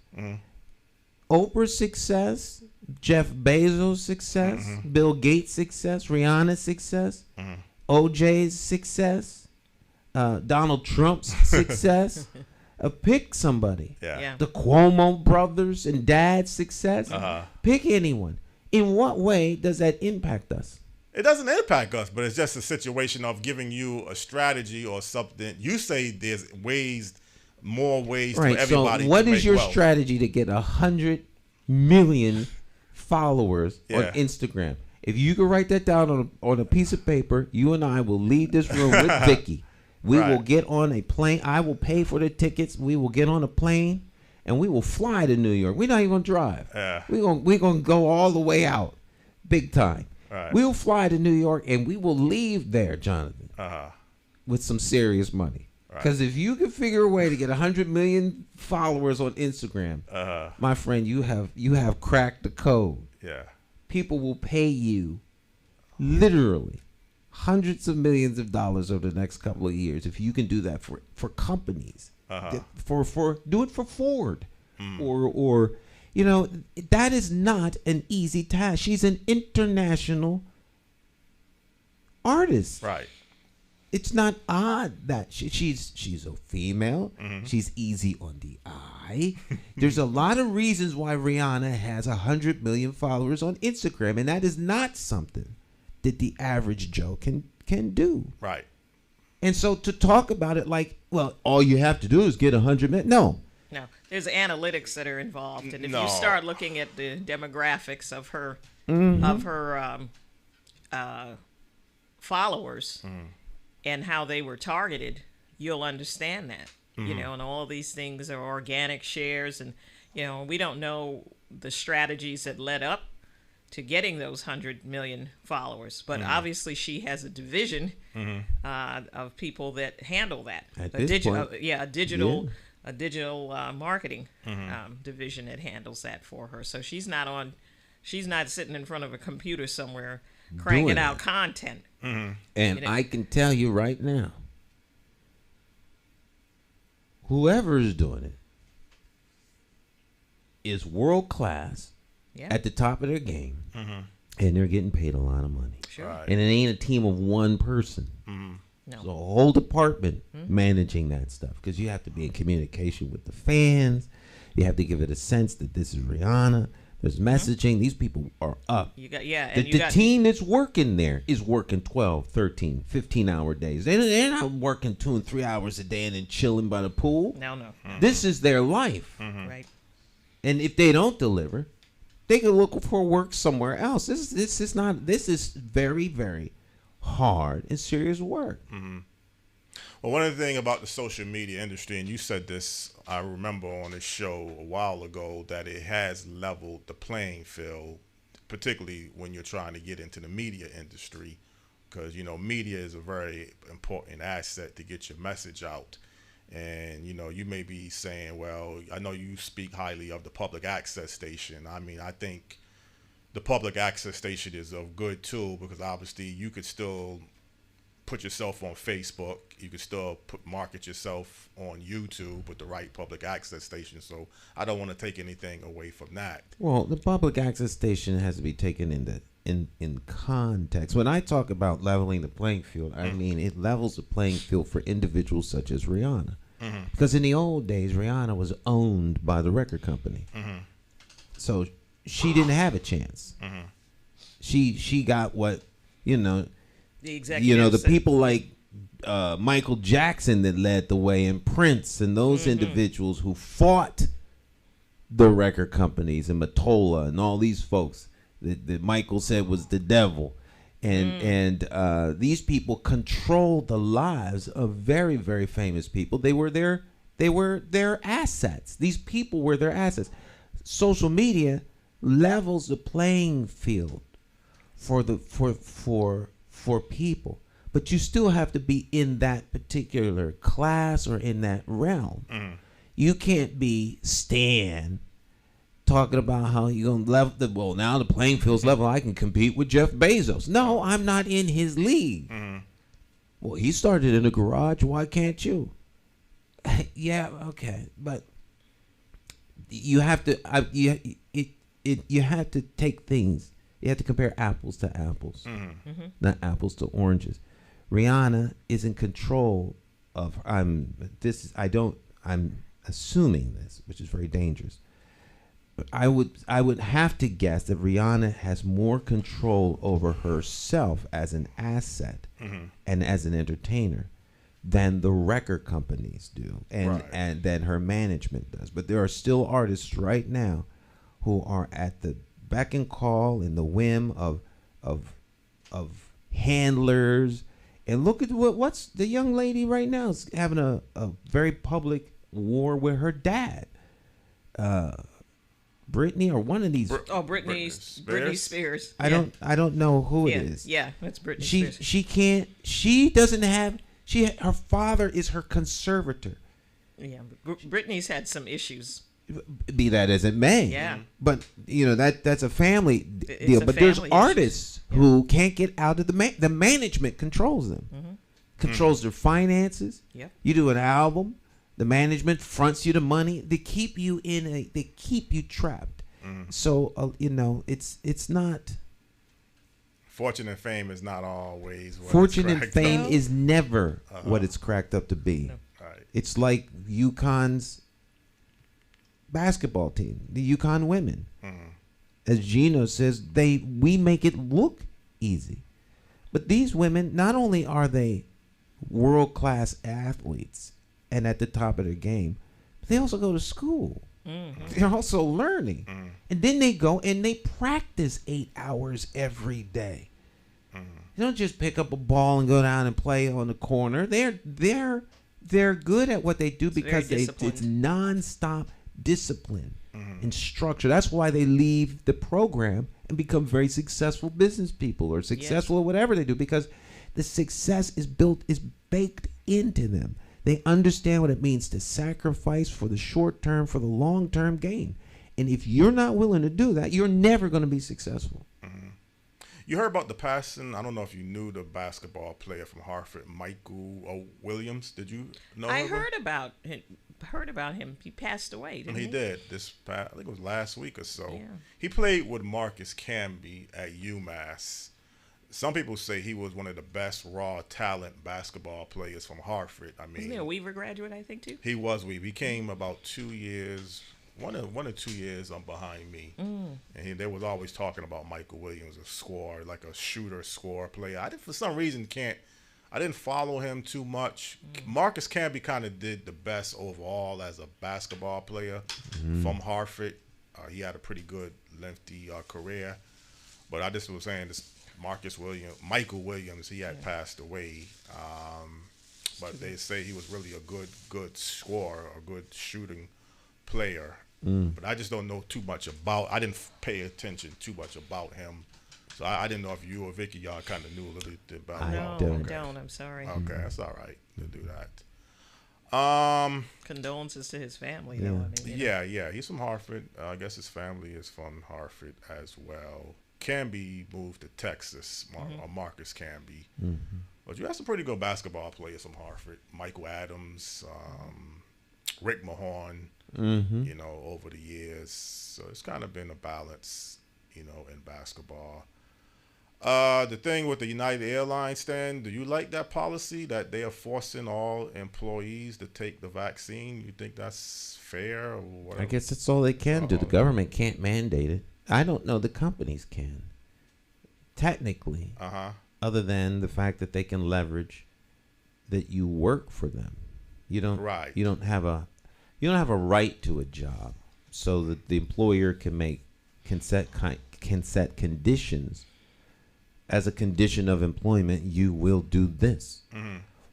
Oprah's success, Jeff Bezos' success, Bill Gates' success, Rihanna's success, OJ's success, Donald Trump's success. Pick somebody. Yeah. The Cuomo brothers and dad's success. Pick anyone. In what way does that impact us? It doesn't impact us, but it's just a situation of giving you a strategy or something. You say there's more ways for everybody. So what to is make your wealth. strategy to get 100 million followers on Yeah. Instagram? If you can write that down on a piece of paper, you and I will leave this room with Vicky. We will get on a plane. I will pay for the tickets. We will get on a plane, and we will fly to New York. We're not even gonna drive. Yeah. We're gonna go all the way out, big time. Right. We'll fly to New York, and we will leave there, Jonathan, with some serious money. Because if you can figure a way to get 100 million followers on Instagram, my friend, you have cracked the code. Yeah. People will pay you literally hundreds of millions of dollars over the next couple of years if you can do that for companies. For do it for Ford, or you know, that is not an easy task. She's an international artist. Right. It's not odd that she's a female. She's easy on the eye. There's a lot of reasons why Rihanna has 100 million followers on Instagram, and that is not something that the average Joe can do. Right. And so to talk about it like, well, all you have to do is get 100 million. No. There's analytics that are involved, and if No. you start looking at the demographics of her followers and how they were targeted, you'll understand that. You know, and all these things are organic shares, and you know, we don't know the strategies that led up to getting those 100 million followers, but obviously she has a division of people that handle that. At A this point, a digital marketing division that handles that for her. So she's not sitting in front of a computer somewhere cranking Doing out that. content. And You know. I can tell you right now, whoever is doing it is world class, at the top of their game, and they're getting paid a lot of money. Sure. Right. And it ain't a team of one person. No. There's a whole department managing that stuff, because you have to be in communication with the fans. You have to give it a sense that this is Rihanna. There's messaging. These people are up. You got The team that's working there is working 12, 13, 15-hour days. They're not working 2 and 3 hours a day and then chilling by the pool. No. This is their life. Right. And if they don't deliver, they can look for work somewhere else. This is very, very hard and serious work. Well, one of the things about the social media industry, and you said this, I remember on a show a while ago, that it has leveled the playing field, particularly when you're trying to get into the media industry, because, you know, media is a very important asset to get your message out. And, you know, you may be saying, well, I know you speak highly of the public access station. I mean, I think the public access station is of good too, because obviously you could still put yourself on Facebook. You can still market yourself on YouTube with the right public access station. So I don't want to take anything away from that. Well, the public access station has to be taken in context. When I talk about leveling the playing field, I mean it levels the playing field for individuals such as Rihanna. Because in the old days, Rihanna was owned by the record company. So she didn't have a chance. She got what, the executives, the people like Michael Jackson that led the way, and Prince, and those individuals who fought the record companies, and Mottola and all these folks that Michael said was the devil. And these people controlled the lives of very, very famous people. They were their assets. These people were their assets. Social media levels the playing field for people, but you still have to be in that particular class or in that realm. You can't be Stan talking about how you're going to level now the playing field's level. I can compete with Jeff Bezos. No, I'm not in his league. Well, he started in a garage. Why can't you? Yeah, okay, but you have to. You have to take things. You have to compare apples to apples, not apples to oranges. Rihanna is in control of. I'm assuming this, which is very dangerous. But I would have to guess that Rihanna has more control over herself as an asset and as an entertainer than the record companies do, and than her management does. But there are still artists right now who are at the beck and call and the whim of handlers. And look at what's the young lady right now is having a very public war with her dad. Brittany or one of these. Britney Spears. I don't know who it is. Yeah, that's Britney Spears. She can't. She doesn't have. Her father is her conservator. Yeah, Britney's had some issues. Be that as it may. Yeah. But that's a family deal. But there's artists who can't get out of the management controls them. Controls their finances. Yep. You do an album. The management fronts you the money. They keep you they keep you trapped. So it's not. Fortune and fame is not always what Fortune it's and fame up. is never what it's cracked up to be. No. Right. It's like UConn's basketball team, the UConn women. As Gino says, we make it look easy. But these women, not only are they world-class athletes and at the top of their game, but they also go to school. They're also learning. And then they go and they practice 8 hours every day. They don't just pick up a ball and go down and play on the corner. They're good at what they do because it's nonstop discipline and structure. That's why they leave the program and become very successful business people or successful at whatever they do, because the success is baked into them. They understand what it means to sacrifice for the short term, for the long term gain. And if you're not willing to do that, you're never going to be successful. You heard about the passing. I don't know if you knew the basketball player from Harvard, Michael Williams. Did you know? I heard about him. He passed away, didn't he? He did. I think it was last week or so. Yeah. He played with Marcus Camby at UMass. Some people say he was one of the best raw talent basketball players from Harvard. I mean, Isn't he a Weaver graduate, I think, too? He was Weaver. He came about 2 years, one or 2 years behind me. And they was always talking about Michael Williams, a scorer, like a shooter, scorer, player. I for some reason I didn't follow him too much. Marcus Camby kind of did the best overall as a basketball player from Harvard. He had a pretty good, lengthy career. But I just was saying this. Michael Williams, he had passed away, but they say he was really a good scorer, a good shooting player. But I just don't know too much about. I didn't pay attention too much about him, so I didn't know if you or Vicky, y'all kind of knew a little bit about him. I don't. I'm sorry. Okay, that's all right to do that. Condolences to his family, Yeah. though. I mean, Yeah, he's from Harvard. I guess his family is from Harvard as well. Camby moved to Texas, Marcus Camby. But you have some pretty good basketball players from Hartford. Michael Adams, Rick Mahorn, you know, over the years. So it's kind of been a balance, you know, in basketball. The thing with the United Airlines stand, do you like that policy that they are forcing all employees to take the vaccine? You think that's fair or whatever? I guess that's all they can do. The government can't mandate it. I don't know. The companies can. Technically. Other than the fact that they can leverage that you work for them. You don't you don't have a right to a job, so that the employer can set conditions. As a condition of employment, you will do this,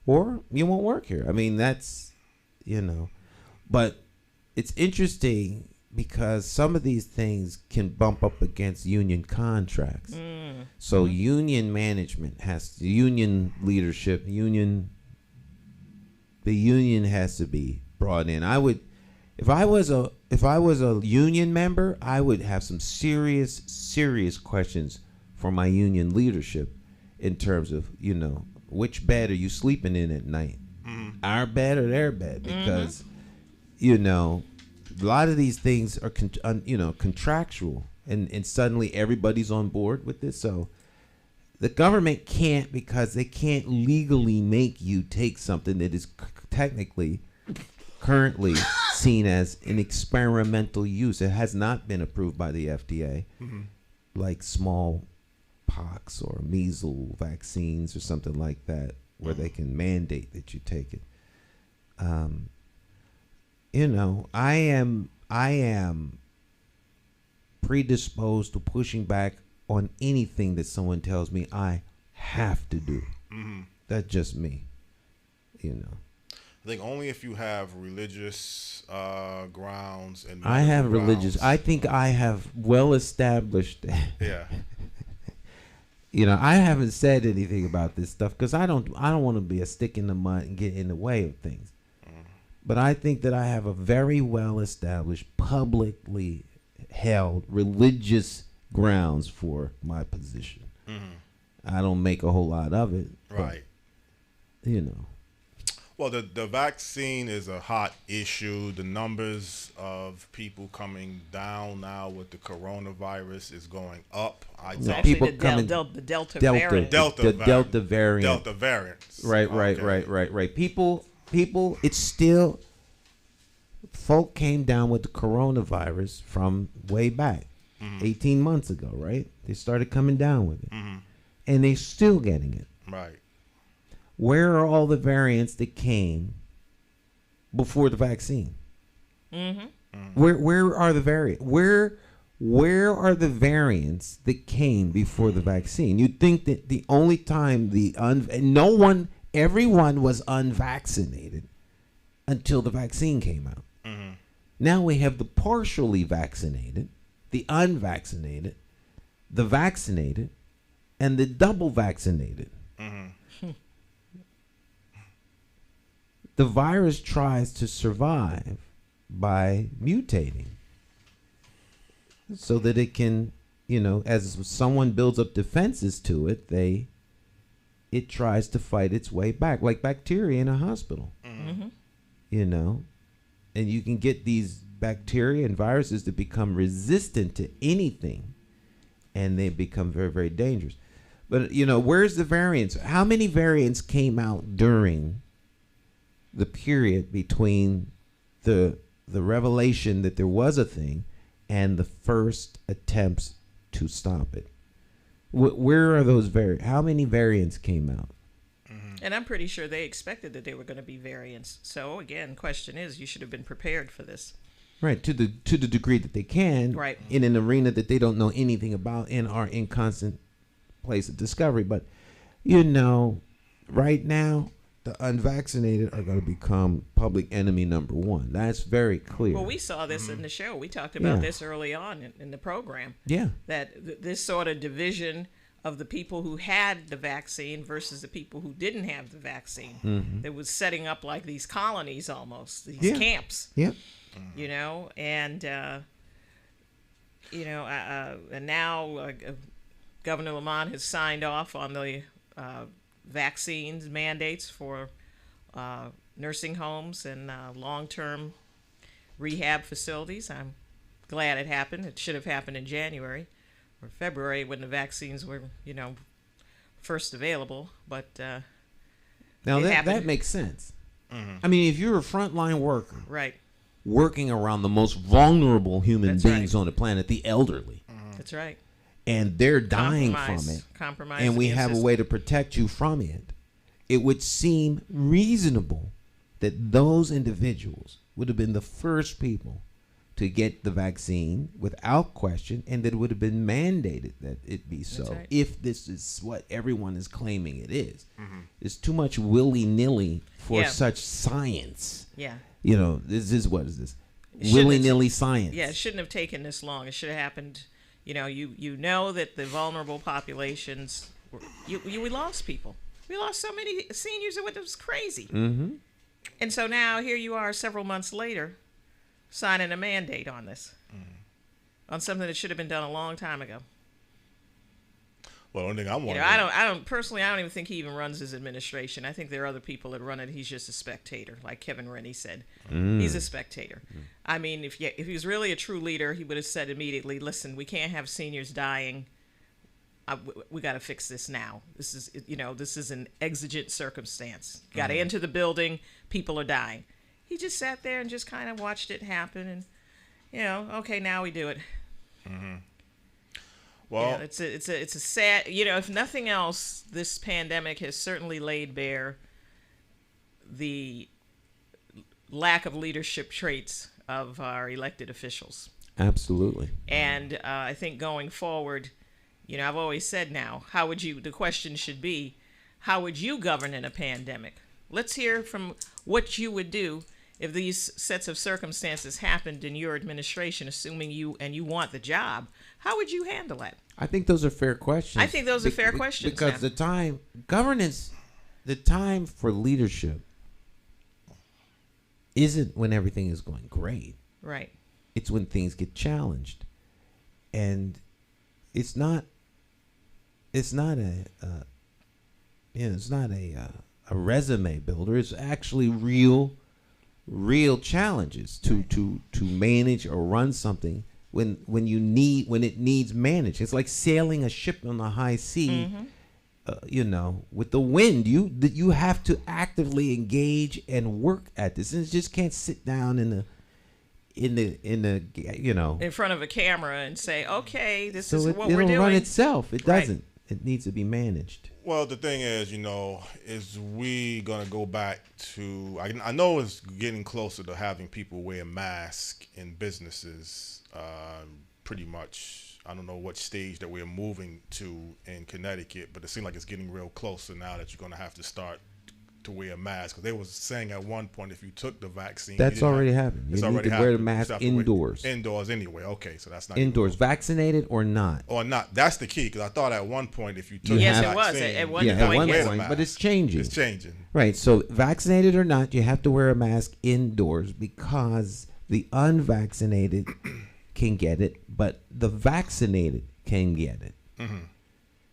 or you won't work here. I mean, that's, you know, but it's interesting because some of these things can bump up against union contracts. So union management union leadership, the union has to be brought in. If I was a union member, I would have some serious questions for my union leadership in terms of, you know, which bed are you sleeping in at night? Our bed or their bed? Because, you know, a lot of these things are, contractual, and suddenly everybody's on board with this. So the government can't, because they can't legally make you take something that is currently seen as an experimental use. It has not been approved by the FDA, like small pox or measles vaccines or something like that, where they can mandate that you take it. You know, I am predisposed to pushing back on anything that someone tells me I have to do. That's just me, you know. I think only if you have religious grounds and I have grounds. religious. I think I have well established. Yeah. You know, I haven't said anything about this stuff because I don't want to be a stick in the mud and get in the way of things. But I think that I have a very well established, publicly held religious grounds for my position. I don't make a whole lot of it. Right. But, you know. Well, the vaccine is a hot issue. The numbers of people coming down now with the coronavirus is going up. Actually, the Delta variant. Delta variant. Delta variants. Right. People, it's still, folk came down with the coronavirus from way back, 18 months ago, right? They started coming down with it. And they're still getting it. Right. Where are all the variants that came before the vaccine? Where are the variants? Where are the variants that came before the vaccine? You'd think that the only time everyone was unvaccinated until the vaccine came out. Now we have the partially vaccinated, the unvaccinated, the vaccinated, and the double vaccinated. The virus tries to survive by mutating so that it can, you know, as someone builds up defenses to it, it tries to fight its way back, like bacteria in a hospital. You know, and you can get these bacteria and viruses to become resistant to anything, and they become very, very dangerous. But, you know, where's the variants? How many variants came out during the period between the revelation that there was a thing and the first attempts to stop it? Where are those How many variants came out? And I'm pretty sure they expected that there were going to be variants. So again, question is, you should have been prepared for this. Right, to the degree that they can, right, in an arena that they don't know anything about and are in constant place of discovery. But, you know, right now, the unvaccinated are going to become public enemy number one. That's very clear. Well, we saw this in the show. We talked about this early on in the program. Yeah. That this sort of division of the people who had the vaccine versus the people who didn't have the vaccine. That was setting up like these colonies almost, these camps. Yeah. You know, and, you know, and now Governor Lamont has signed off on the vaccines mandates for nursing homes and long-term rehab facilities. I'm glad it happened. It should have happened in January or February when the vaccines were, first available. But now it that happened. makes sense. I mean, if you're a frontline worker, Right. working around the most vulnerable human That's beings right. on the planet, the elderly, That's right. and they're dying from it, Compromise and we immune have a system. way to protect you from it, it would seem reasonable that those individuals would have been the first people to get the vaccine without question, and that it would have been mandated that it be so. right. If this is what everyone is claiming it is, it's too much willy-nilly for Yeah. such science. Yeah. This is what is this? shouldn't Willy-nilly science. Yeah, it shouldn't have taken this long. It should have happened. You know that the vulnerable populations, we lost people. We lost so many seniors. It was crazy. Mm-hmm. And so now here you are several months later signing a mandate on this, on something that should have been done a long time ago. Well, the only thing I'm wondering. I don't personally, I don't even think he even runs his administration. I think there are other people that run it. He's just a spectator, like Kevin Rennie said. He's a spectator. I mean, if he was really a true leader, he would have said immediately, listen, we can't have seniors dying. We got to fix this now. This is an exigent circumstance. Got to enter the building. People are dying. He just sat there and just kind of watched it happen, and okay, now we do it. Well, It's a sad. If nothing else, this pandemic has certainly laid bare the lack of leadership traits of our elected officials. Absolutely. And I think going forward, I've always said now, the question should be, how would you govern in a pandemic? Let's hear from what you would do if these sets of circumstances happened in your administration, assuming you want the job. How would you handle that? I think those are fair questions. I think those are fair questions. Because now. the time for leadership isn't when everything is going great. Right. It's when things get challenged. And it's not a resume builder. It's actually real challenges to manage or run something when it needs managed. It's like sailing a ship on the high sea. With the wind, you have to actively engage and work at this, and you just can't sit down in front of a camera and say, okay, this so is it, what we're it'll doing. run itself. It Right. doesn't. It needs to be managed. Well, the thing is, is we gonna go back to? I know it's getting closer to having people wear masks in businesses. Pretty much, I don't know what stage that we're moving to in Connecticut, but it seems like it's getting real closer now that you're gonna have to start to wear a mask. Because they was saying at one point, if you took the vaccine, That's already happened. You need to wear the mask indoors. Indoors anyway. Okay, so that's not Indoors, vaccinated or not. or not. That's the key. Because I thought at one point, if you took Yes, the it was. vaccine, At one At point, one yes. point, but it's changing. it's changing. Right. So vaccinated or not, you have to wear a mask indoors because the unvaccinated can get it, but the vaccinated can get it.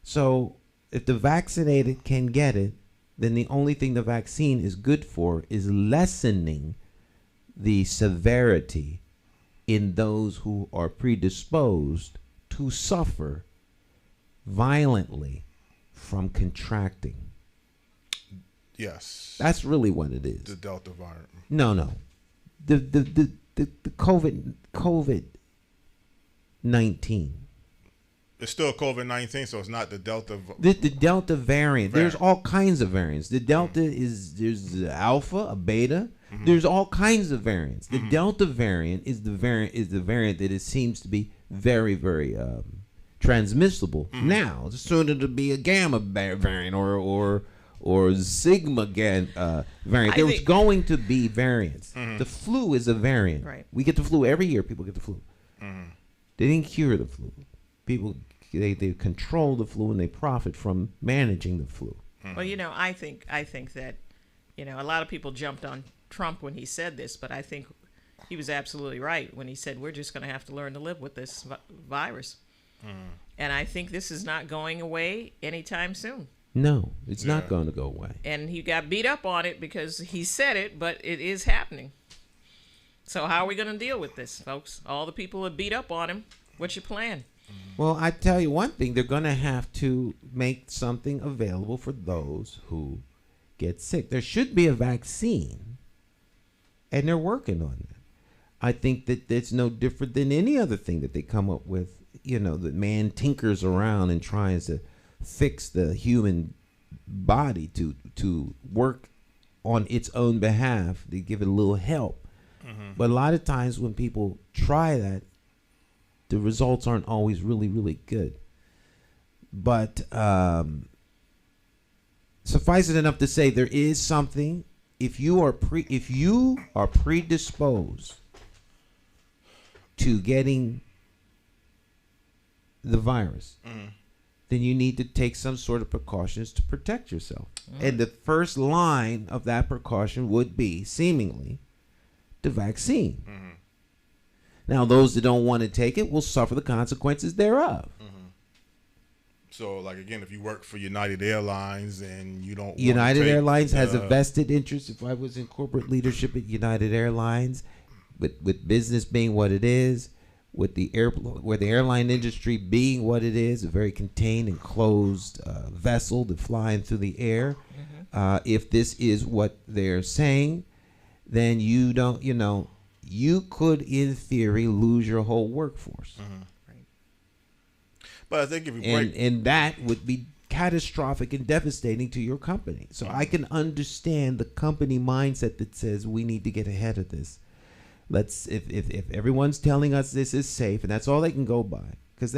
So if the vaccinated can get it, then the only thing the vaccine is good for is lessening the severity in those who are predisposed to suffer violently from contracting. Yes. That's really what it is. The Delta variant. No. The COVID-19. It's still COVID-19, so it's not the Delta. The Delta variant. There's all kinds of variants. The Delta there's the Alpha, a Beta. There's all kinds of variants. The Delta variant is the variant that it seems to be very, very transmissible. Now, it's sooner to be a Gamma variant or Sigma variant. There was going to be variants. The flu is a variant. Right. We get the flu every year. People get the flu. They didn't cure the flu. People they control the flu and they profit from managing the flu. Well, I think that, a lot of people jumped on Trump when he said this, but I think he was absolutely right when he said we're just going to have to learn to live with this virus. And I think this is not going away anytime soon. No, it's Yeah. not going to go away. And he got beat up on it because he said it, but it is happening. So how are we going to deal with this, folks? All the people that beat up on him. What's your plan? Well, I tell you one thing, they're going to have to make something available for those who get sick. There should be a vaccine, and they're working on it. I think that it's no different than any other thing that they come up with. You know, that man tinkers around and tries to fix the human body to work on its own behalf, to give it a little help. But a lot of times when people try that, the results aren't always really, really good. But suffice it enough to say, there is something. If you are predisposed to getting the virus, then you need to take some sort of precautions to protect yourself. And the first line of that precaution would be, seemingly, the vaccine. Now, those that don't want to take it will suffer the consequences thereof. So, like, again, if you work for United Airlines and you don't United Airlines has a vested interest. If I was in corporate leadership at United Airlines, with business being what it is, with the airline industry being what it is, a very contained and closed vessel that's flying through the air, if this is what they're saying, then you could, in theory, lose your whole workforce. But I think if you break, and that would be catastrophic and devastating to your company. So I can understand the company mindset that says we need to get ahead of this. If everyone's telling us this is safe, and that's all they can go by, because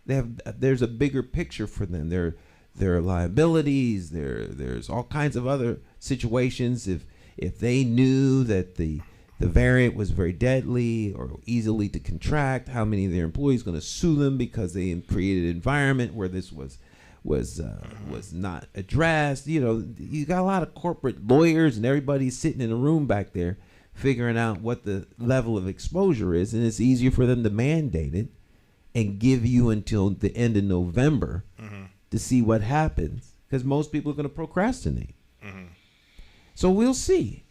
there's a bigger picture for them. There are liabilities. There's all kinds of other situations. If they knew that the variant was very deadly or easily to contract, how many of their employees going to sue them because they created an environment where this was not addressed? You got a lot of corporate lawyers and everybody's sitting in a room back there figuring out what the level of exposure is, and it's easier for them to mandate it and give you until the end of November to see what happens, because most people are going to procrastinate. So we'll see.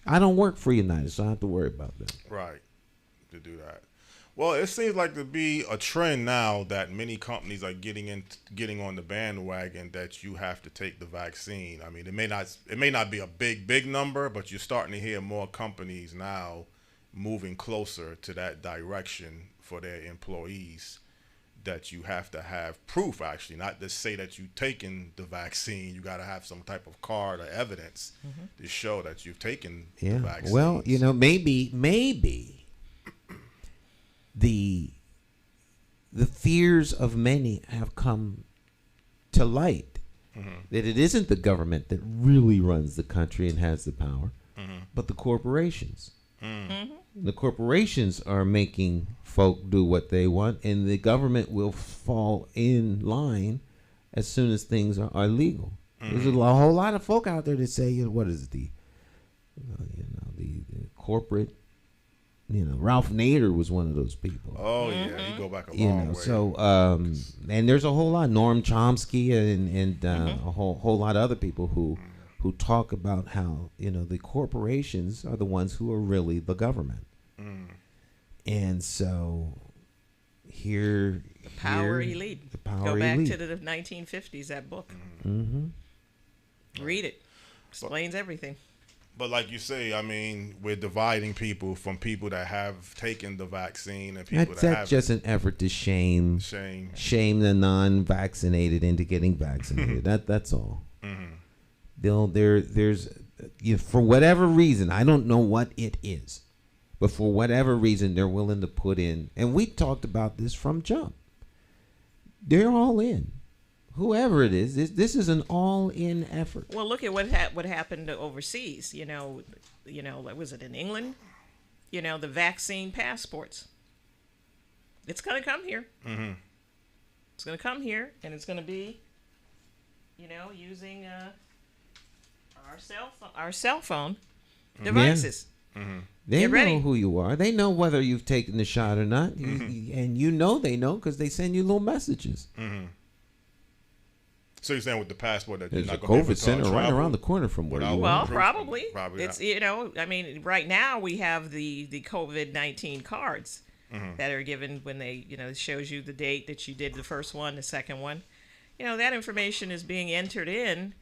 I don't work for United, so I don't have to worry about that. right, to do that. Well, it seems like to be a trend now that many companies are getting on the bandwagon that you have to take the vaccine. I mean, it may not be a big number, but you're starting to hear more companies now moving closer to that direction for their employees, that you have to have proof, actually, not just say that you've taken the vaccine. You got to have some type of card or evidence to show that you've taken the vaccine. Well, maybe the fears of many have come to light, that it isn't the government that really runs the country and has the power, but the corporations. The corporations are making folk do what they want, and the government will fall in line as soon as things are legal. There's a whole lot of folk out there that say, what is it, the corporate. Ralph Nader was one of those people. Oh yeah, you go back a long way. So and there's a whole lot. Norm Chomsky and a whole lot of other people who talk about how the corporations are the ones who are really the government. And so the power elite. Go back to the 1950s. That book. Read it. Explains everything. But like you say, I mean, we're dividing people from people that have taken the vaccine and people that haven't. That's just an effort to shame the non-vaccinated into getting vaccinated. That's all. There's for whatever reason, I don't know what it is, but for whatever reason, they're willing to put in. And we talked about this from jump. They're all in. Whoever it is, this is an all-in effort. Well, look at what happened overseas. Was it in England? The vaccine passports. It's going to come here. It's going to come here, and it's going to be, using our cell phone devices. They know who you are. They know whether you've taken the shot or not, and they know because they send you little messages. So you're saying with the passport that There's you're a not going to be COVID center right around the corner from where you Well, are. probably. Probably It's not. I mean, right now we have the COVID-19 cards Mm-hmm. that are given when they, it shows you the date that you did the first one, the second one. That information is being entered in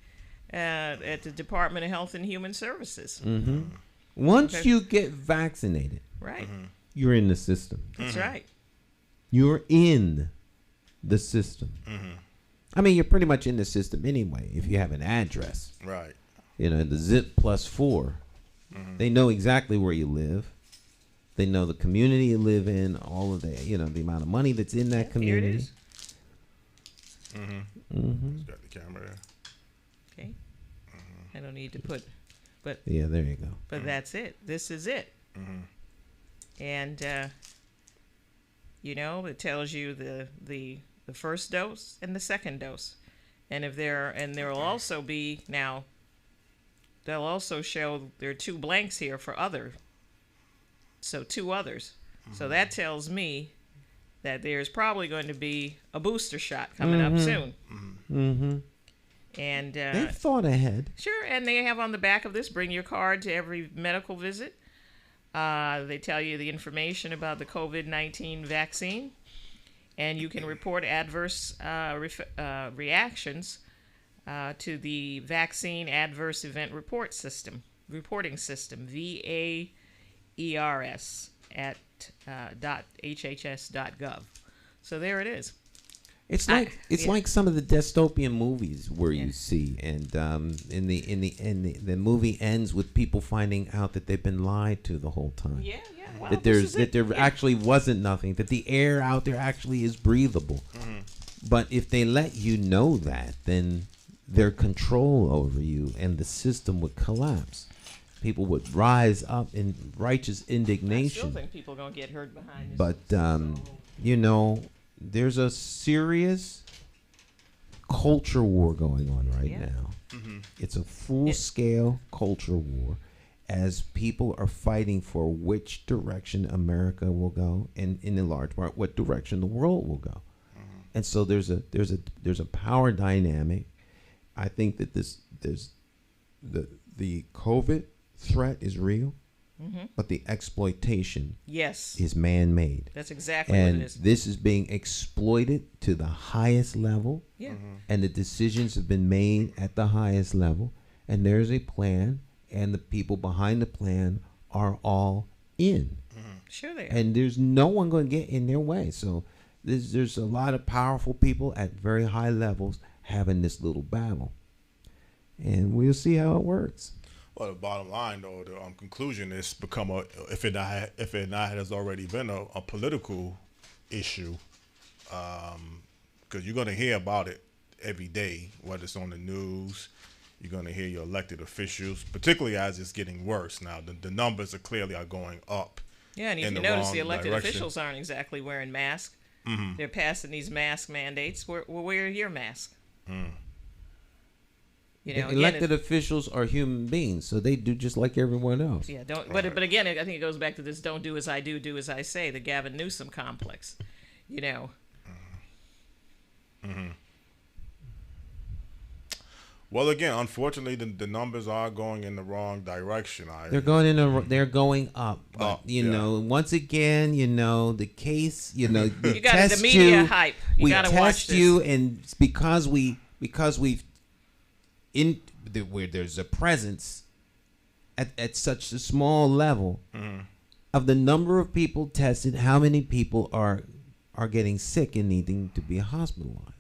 at the Department of Health and Human Services. Mm-hmm. Once Okay. you get vaccinated, Right. you're in the system. That's right. You're in the system. I mean, you're pretty much in the system anyway if you have an address. Right. The zip +4. They know exactly where you live. They know the community you live in, all of the, the amount of money that's in that Here community. it is. Got the camera there. Okay. I don't need to put, but Yeah, there you go. that's it. This is it. And it tells you the first dose and the second dose, and there will also be now. They'll also show there are 2 blanks here for other. So 2 others. So that tells me that there's probably going to be a booster shot coming up soon. Mm-hmm. And They've thought ahead. sure, and they have on the back of this, bring your card to every medical visit. They tell you the information about the COVID-19 vaccine, and you can report adverse reactions to the Vaccine Adverse Event Reporting System, VAERS, at .hhs.gov. So there it is. It's like like some of the dystopian movies where you Yeah. see, and in the movie ends with people finding out that they've been lied to the whole time. Yeah. Well, That this is it. there Yeah. actually wasn't nothing. That the air out there actually is breathable. But if they let you know that, then their control over you and the system would collapse. People would rise up in righteous I still indignation. think people gonna get hurt behind this. But there's a serious culture war going on right Yeah. now. It's a full-scale culture war as people are fighting for which direction America will go, and in a large part, what direction the world will go. And so there's a power dynamic. I think that there's the COVID threat is real, but the exploitation Yes, is man-made. that's exactly what And it is. this is being exploited to the highest level, Yeah. and the decisions have been made at the highest level, and there's a plan, and the people behind the plan are all in, Sure they are. and there's no one going to get in their way. So there's a lot of powerful people at very high levels having this little battle, and we'll see how it works. Well, the bottom line, though, the conclusion is become if it not has already been a political issue, because you're going to hear about it every day, whether it's on the news. You're going to hear your elected officials, particularly as it's getting worse. Now, the numbers are clearly going up. Yeah, and if in you the notice, wrong the elected direction. officials aren't exactly wearing masks. They're passing these mask mandates. Well, wear your mask. Again, Elected officials are human beings, so they do just like everyone else. yeah, don't. But again, I think it goes back to this: don't do as I do as I say. The Gavin Newsom complex. Well, again, unfortunately, the numbers are going in the wrong direction. They're going up. But Up, you yeah. know, once again, the case, we You got the test media you, hype. You we got to test watch this. you, and it's because we've where there's a presence at such a small level of the number of people tested, how many people are getting sick and needing to be hospitalized.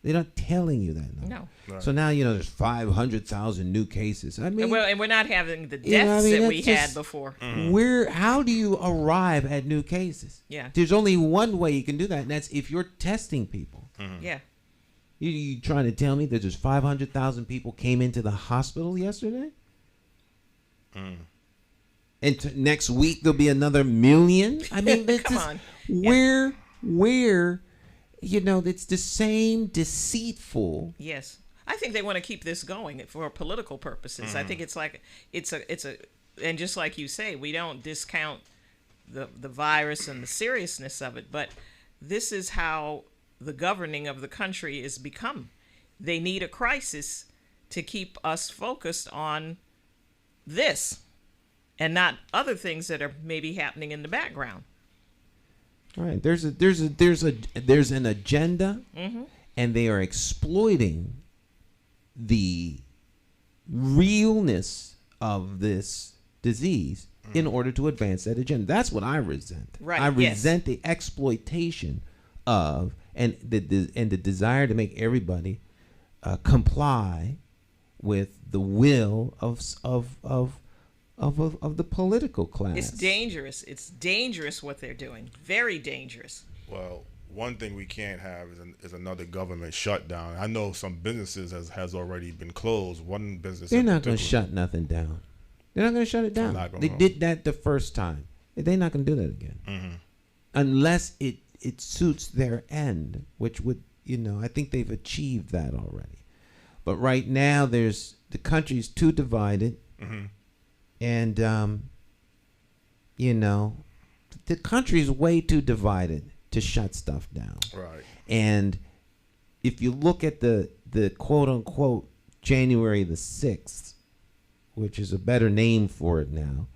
They're not telling you that number. No. Right. So now there's 500,000 new cases. I mean, And we're not having the deaths You know what I mean? that we That's had just- before. how do you arrive at new cases? Yeah. There's only one way you can do that, and that's if you're testing people. Yeah. You trying to tell me that there's 500,000 people came into the hospital yesterday? And next week there'll be another million? I mean, it's Come just, on. where it's the same deceitful. Yes. I think they want to keep this going for political purposes. I think it's a and just like you say, we don't discount the virus and the seriousness of it, but this is how the governing of the country is become. they need a crisis to keep us focused on this and not other things that are maybe happening in the background. All right. There's an agenda, and they are exploiting the realness of this disease in order to advance that agenda. That's what I resent. Right. I resent the exploitation of and the desire to make everybody comply with the will of the political class. It's dangerous. It's dangerous what they're doing. Very dangerous. Well, one thing we can't have is another government shutdown. I know some businesses has already been closed. One business. They're not going to shut nothing down. They're not going to shut it down. They did that the first time. They're not going to do that again. Unless it suits their end, which would, I think they've achieved that already. But right now, the country's too divided. And, the country's way too divided to shut stuff down. Right. And if you look at the quote unquote January the 6th, which is a better name for it now,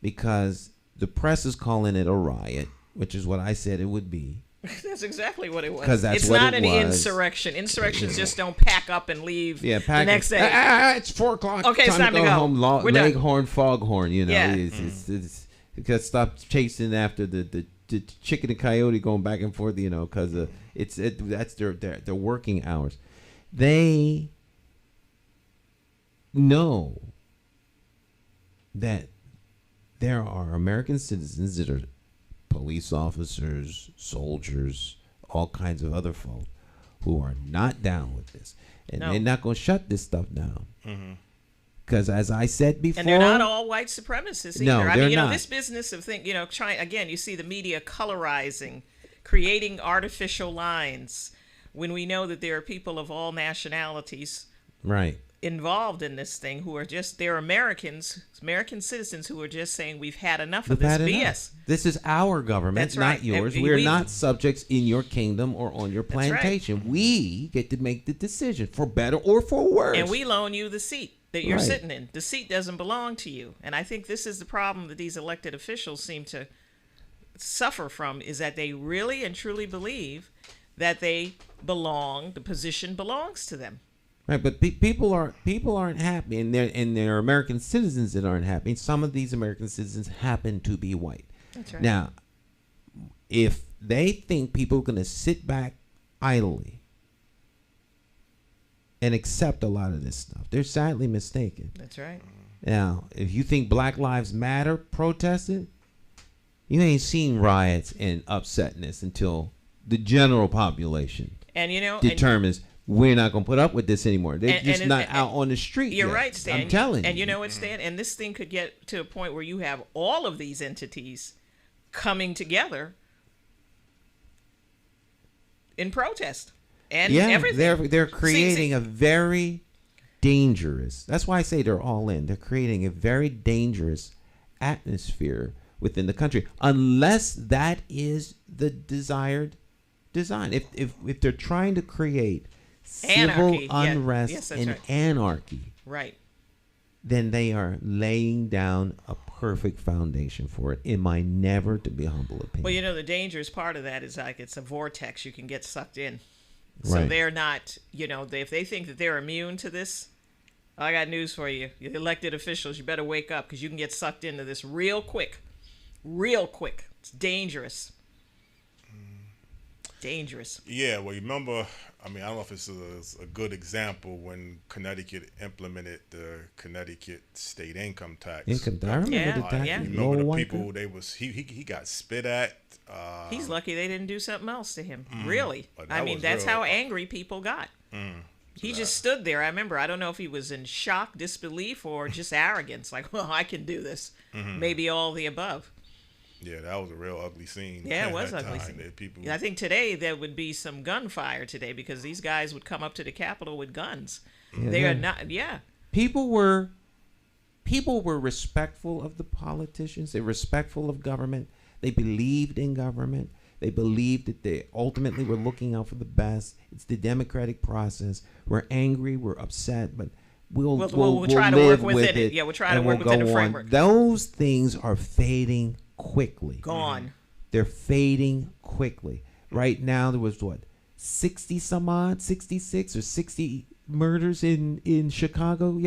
because the press is calling it a riot, which is what I said it would be. That's exactly what it was. Because that's it's what not it an was. Insurrection. Insurrections just don't pack up and leave the next day. It's 4 o'clock. Okay, it's time to go home. We're done. Leghorn, foghorn. Yeah. It's because stop chasing after the chicken and coyote going back and forth. Because that's their working hours. They know that there are American citizens that are police officers, soldiers, all kinds of other folk who are not down with this. And they're not going to shut this stuff down. Because as I said before... And they're not all white supremacists either. No, they're not. This business of trying, again, you see the media colorizing, creating artificial lines, when we know that there are people of all nationalities involved in this thing who are they're American citizens who are just saying we've had enough of this BS. This is our government, That's right. not yours. We're not subjects in your kingdom or on your plantation. Right. We get to make the decision for better or for worse. And we loan you the seat that you're sitting in. The seat doesn't belong to you. And I think this is the problem that these elected officials seem to suffer from, is that they really and truly believe that the position belongs to them. Right, but people aren't happy, and there are American citizens that aren't happy. And some of these American citizens happen to be white. That's right. Now, if they think people are going to sit back idly and accept a lot of this stuff, they're sadly mistaken. That's right. Now, if you think Black Lives Matter protested, you ain't seen riots and upsetness until the general population determines we're not going to put up with this anymore. They're just not out on the street. You're yet. right, Stan. I'm telling you. And you know what, Stan? And this thing could get to a point where you have all of these entities coming together in protest and everything. They're creating a very dangerous. That's why I say they're all in. They're creating a very dangerous atmosphere within the country, unless that is the desired design. If they're trying to create civil unrest and anarchy, right, then they are laying down a perfect foundation for it, in my never to be humble opinion. Well, the dangerous part of that is it's a vortex you can get sucked in. So they're not, if they think that they're immune to this, I got news for you. You elected officials, you better wake up, because you can get sucked into this real quick. Real quick. It's dangerous. Dangerous. Yeah, well, you remember, I don't know if it's a good example when Connecticut implemented the Connecticut state income tax. I remember the tax. Yeah. You remember the people he got spit at. He's lucky they didn't do something else to him. Really. That That's real. how angry people got. He just stood there. I remember, I don't know if he was in shock, disbelief, or just arrogance. Like, well, I can do this. Maybe all the above. Yeah, that was a real ugly scene. Yeah, it was ugly scene. I think today there would be some gunfire today, because these guys would come up to the Capitol with guns. They are not. Yeah. People were respectful of the politicians. They're respectful of government. They believed in government. They believe that they ultimately were looking out for the best. It's the democratic process. We're angry. We're upset, but we'll try to live work within it. Yeah, we'll try to work within the framework. Those things are fading quickly. Gone. They're fading quickly. Right now, there was 60 some odd, 66 or 60 murders in Chicago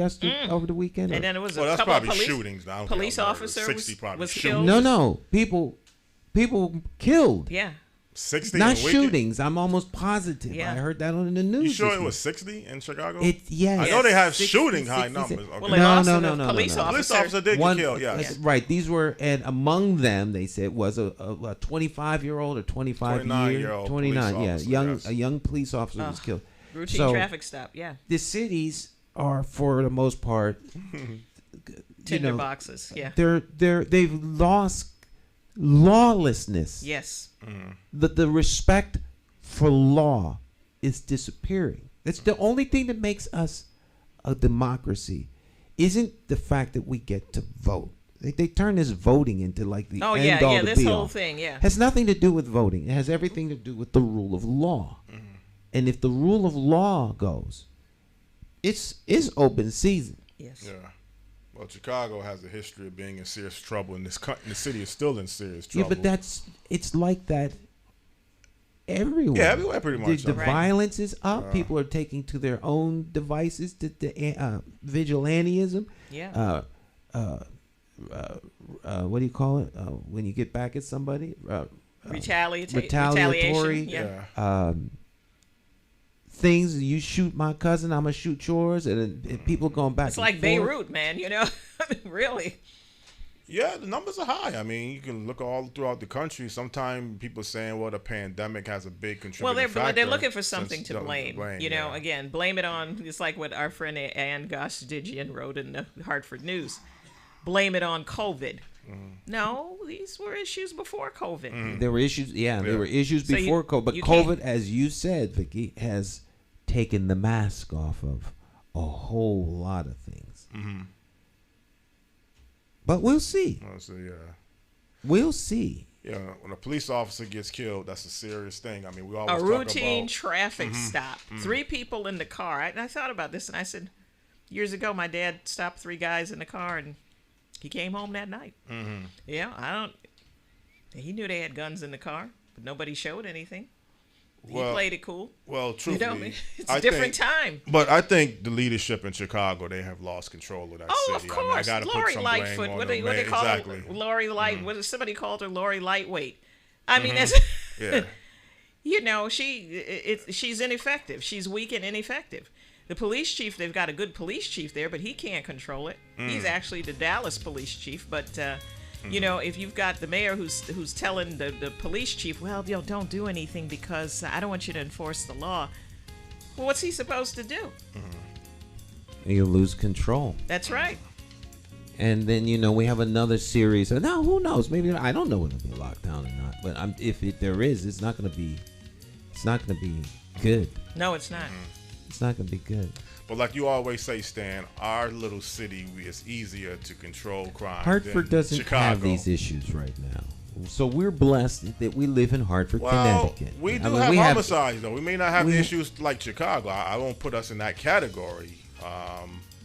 over the weekend. And then it was well, a that's couple probably of shootings. Now. Police officer 60 probably was shootings. killed. No, people killed. Yeah. 60 Not in a weekend? shootings. I'm almost positive. Yeah. I heard that on the news. You sure this it was week. 60 in Chicago? Yes. I know they have 60, shooting high 66. numbers. Okay. Well, they lost No, a no, police no. officer. Police officer did get killed, Yeah. yes. Right. These were, and among them, they said was a 25-year-old or 29-year-old 29. police Yeah, officer, a young police officer was killed. Routine traffic stop. Yeah. The cities are, for the most part, Tinder boxes. Yeah. they've lost lawlessness. Yes. The respect for law is disappearing. That's the only thing that makes us a democracy. Isn't the fact that we get to vote. They turn this voting into like the end all to this be whole all. thing, yeah. Has nothing to do with voting. It has everything to do with the rule of law. And if the rule of law goes, it's open season. Yes. Yeah. Well, Chicago has a history of being in serious trouble, and the city is still in serious trouble. Yeah, but it's like that everywhere. Yeah, everywhere pretty much. The Right. violence is up. People are taking to their own devices to vigilantism. Yeah. What do you call it when you get back at somebody? Retaliatory. Retaliatory. Yeah. Things, you shoot my cousin, I'm gonna shoot yours, and people going back. It's and like forth. Beirut, man. Really. Yeah, the numbers are high. I mean, you can look all throughout the country. Sometimes people saying, well, the pandemic has a big contributing factor. They're looking for something since to blame. Again, blame it on. It's like what our friend Ann Gostigian wrote in the Hartford News. Blame it on COVID. No, these were issues before COVID. There were issues. Yeah, there were issues So before COVID. But you COVID, can't- as you said, Vicky, has taken the mask off of a whole lot of things. But we'll see. So, yeah. We'll see. Yeah, when a police officer gets killed, that's a serious thing. I mean, we always A talk routine about traffic stop. 3 people in the car. And I thought about this, and I said, years ago, my dad stopped 3 guys in the car, and he came home that night. Yeah, he knew they had guns in the car, but nobody showed anything. He played it cool. Well, truthfully, it's a different time. But I think the leadership in Chicago, they have lost control of that Oh, city. of course. I mean, I gotta Lori put some blame Lightfoot. on What them. they call Exactly. her? Lori Light. What somebody called her? Lori Lightweight. I mean, that's Yeah. she's ineffective. She's weak and ineffective. The police chief, they've got a good police chief there, but he can't control it. He's actually the Dallas police chief, but if you've got the mayor who's telling the police chief, well, don't do anything because I don't want you to enforce the law. Well, what's he supposed to do? You lose control. That's right. And then we have another series. Now, who knows? Maybe I don't know whether it'll be a lockdown or not. But if there is, it's not going to be. It's not going to be good. No, it's not. It's not going to be good. But like you always say, Stan, our little city is easier to control crime. Hartford than doesn't Chicago. have these issues right now. So we're blessed that we live in Hartford, Connecticut. We do we have homicides, though. We may not have the issues like Chicago. I won't put us in that category.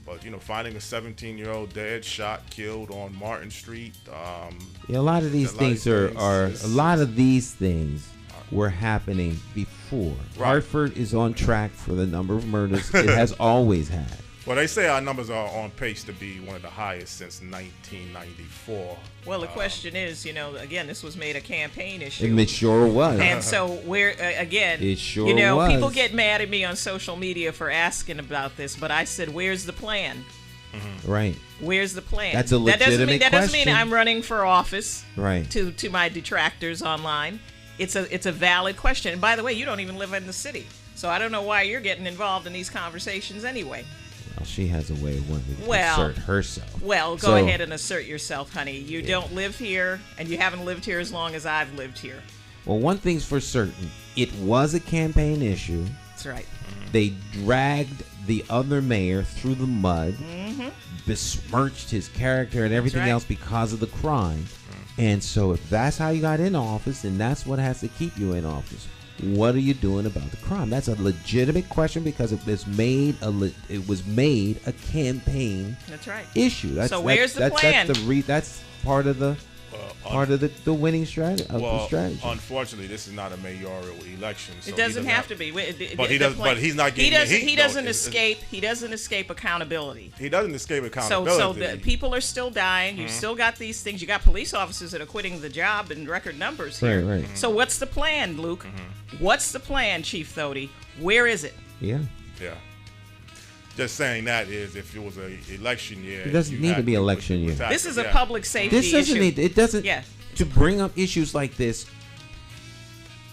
But finding a 17-year-old dead, shot, killed on Martin Street. A lot of these things were happening before. Right. Hartford is on track for the number of murders it has always had. Well, they say our numbers are on pace to be one of the highest since 1994. Well, the question is, again, this was made a campaign issue. And it sure was. And so It sure people was. get mad at me on social media for asking about this, but I said, where's the plan? Right. Where's the plan? That's a legitimate That doesn't mean question. I'm running for office. Right. To my detractors online. It's a valid question. And by the way, you don't even live in the city. So I don't know why you're getting involved in these conversations anyway. Well, she has a way of wanting to Well, assert herself. Well, go ahead and assert yourself, honey. You don't live here, and you haven't lived here as long as I've lived here. Well, one thing's for certain. It was a campaign issue. That's right. They dragged the other mayor through the mud, besmirched his character and everything right. else because of the crime. And so if that's how you got in office, and that's what has to keep you in office, what are you doing about the crime? That's a legitimate question because it was made a campaign That's right. issue. So where's the plan? That's part of the the winning strategy. The strategy. Unfortunately, this is not a mayoral election. So it doesn't have to be. But he does. But he's not getting. He doesn't escape. He doesn't escape accountability. He doesn't escape accountability. So the people are still dying. You've still got these things. You got police officers that are quitting the job in record numbers here. Right. So what's the plan, Luke? What's the plan, Chief Thody? Where is it? Yeah. Just saying that is if it was an election year. It doesn't need to be election year. This is a public safety This doesn't issue. need. It doesn't. Yeah. To bring up issues like this,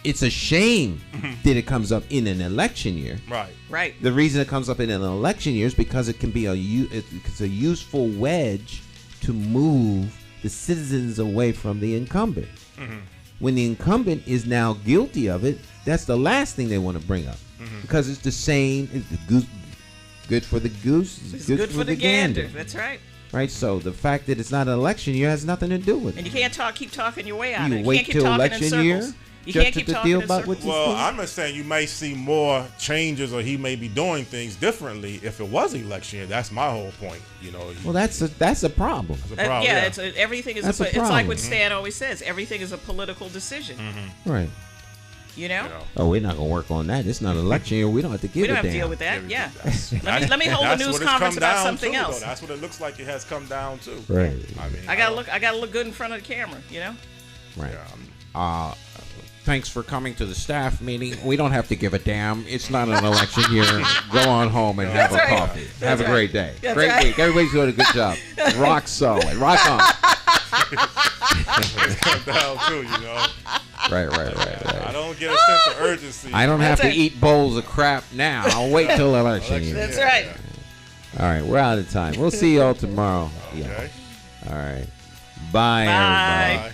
it's a shame that it comes up in an election year. Right. The reason it comes up in an election year is because it can be it's a useful wedge to move the citizens away from the incumbent. When the incumbent is now guilty of it, that's the last thing they want to bring up because it's the same. It's the goose, good for the goose. It's good for the gander. That's right. Right. So the fact that it's not an election year has nothing to do with it. And you can't keep talking your way out of it. You You wait can't keep till talking election in year. circles. You just can't keep to talking deal in about circles. what Well, I'm just saying you may see more changes, or he may be doing things differently if it was election year. That's my whole point. You know. Well, that's a problem. It's a problem. Everything is. That's a It's like problem. what Stan always says. Everything is a political decision. Right. You know. Oh, we're not gonna work on that. It's not an election year. We don't have to give We don't a have to damn. deal with that. Yeah. That's- Let me hold the that's news what it's conference come about down something to, else. though. That's what it looks like it has come down to. Right. I mean, I gotta look good in front of the camera. You know. Right. Yeah, Thanks for coming to the staff meeting. We don't have to give a damn. It's not an election year. Go on home and have That's a right. coffee. That's have a right. great day. That's Great right. week. Everybody's doing a good job. Rock solid. Rock on. it's come down to, you know. Right. I don't get a sense of urgency. I don't have That's to it. eat bowls of crap now. I'll wait till election year. That's right. All right, we're out of time. We'll see y'all tomorrow. Okay. All right. Bye, everybody. Bye. Bye.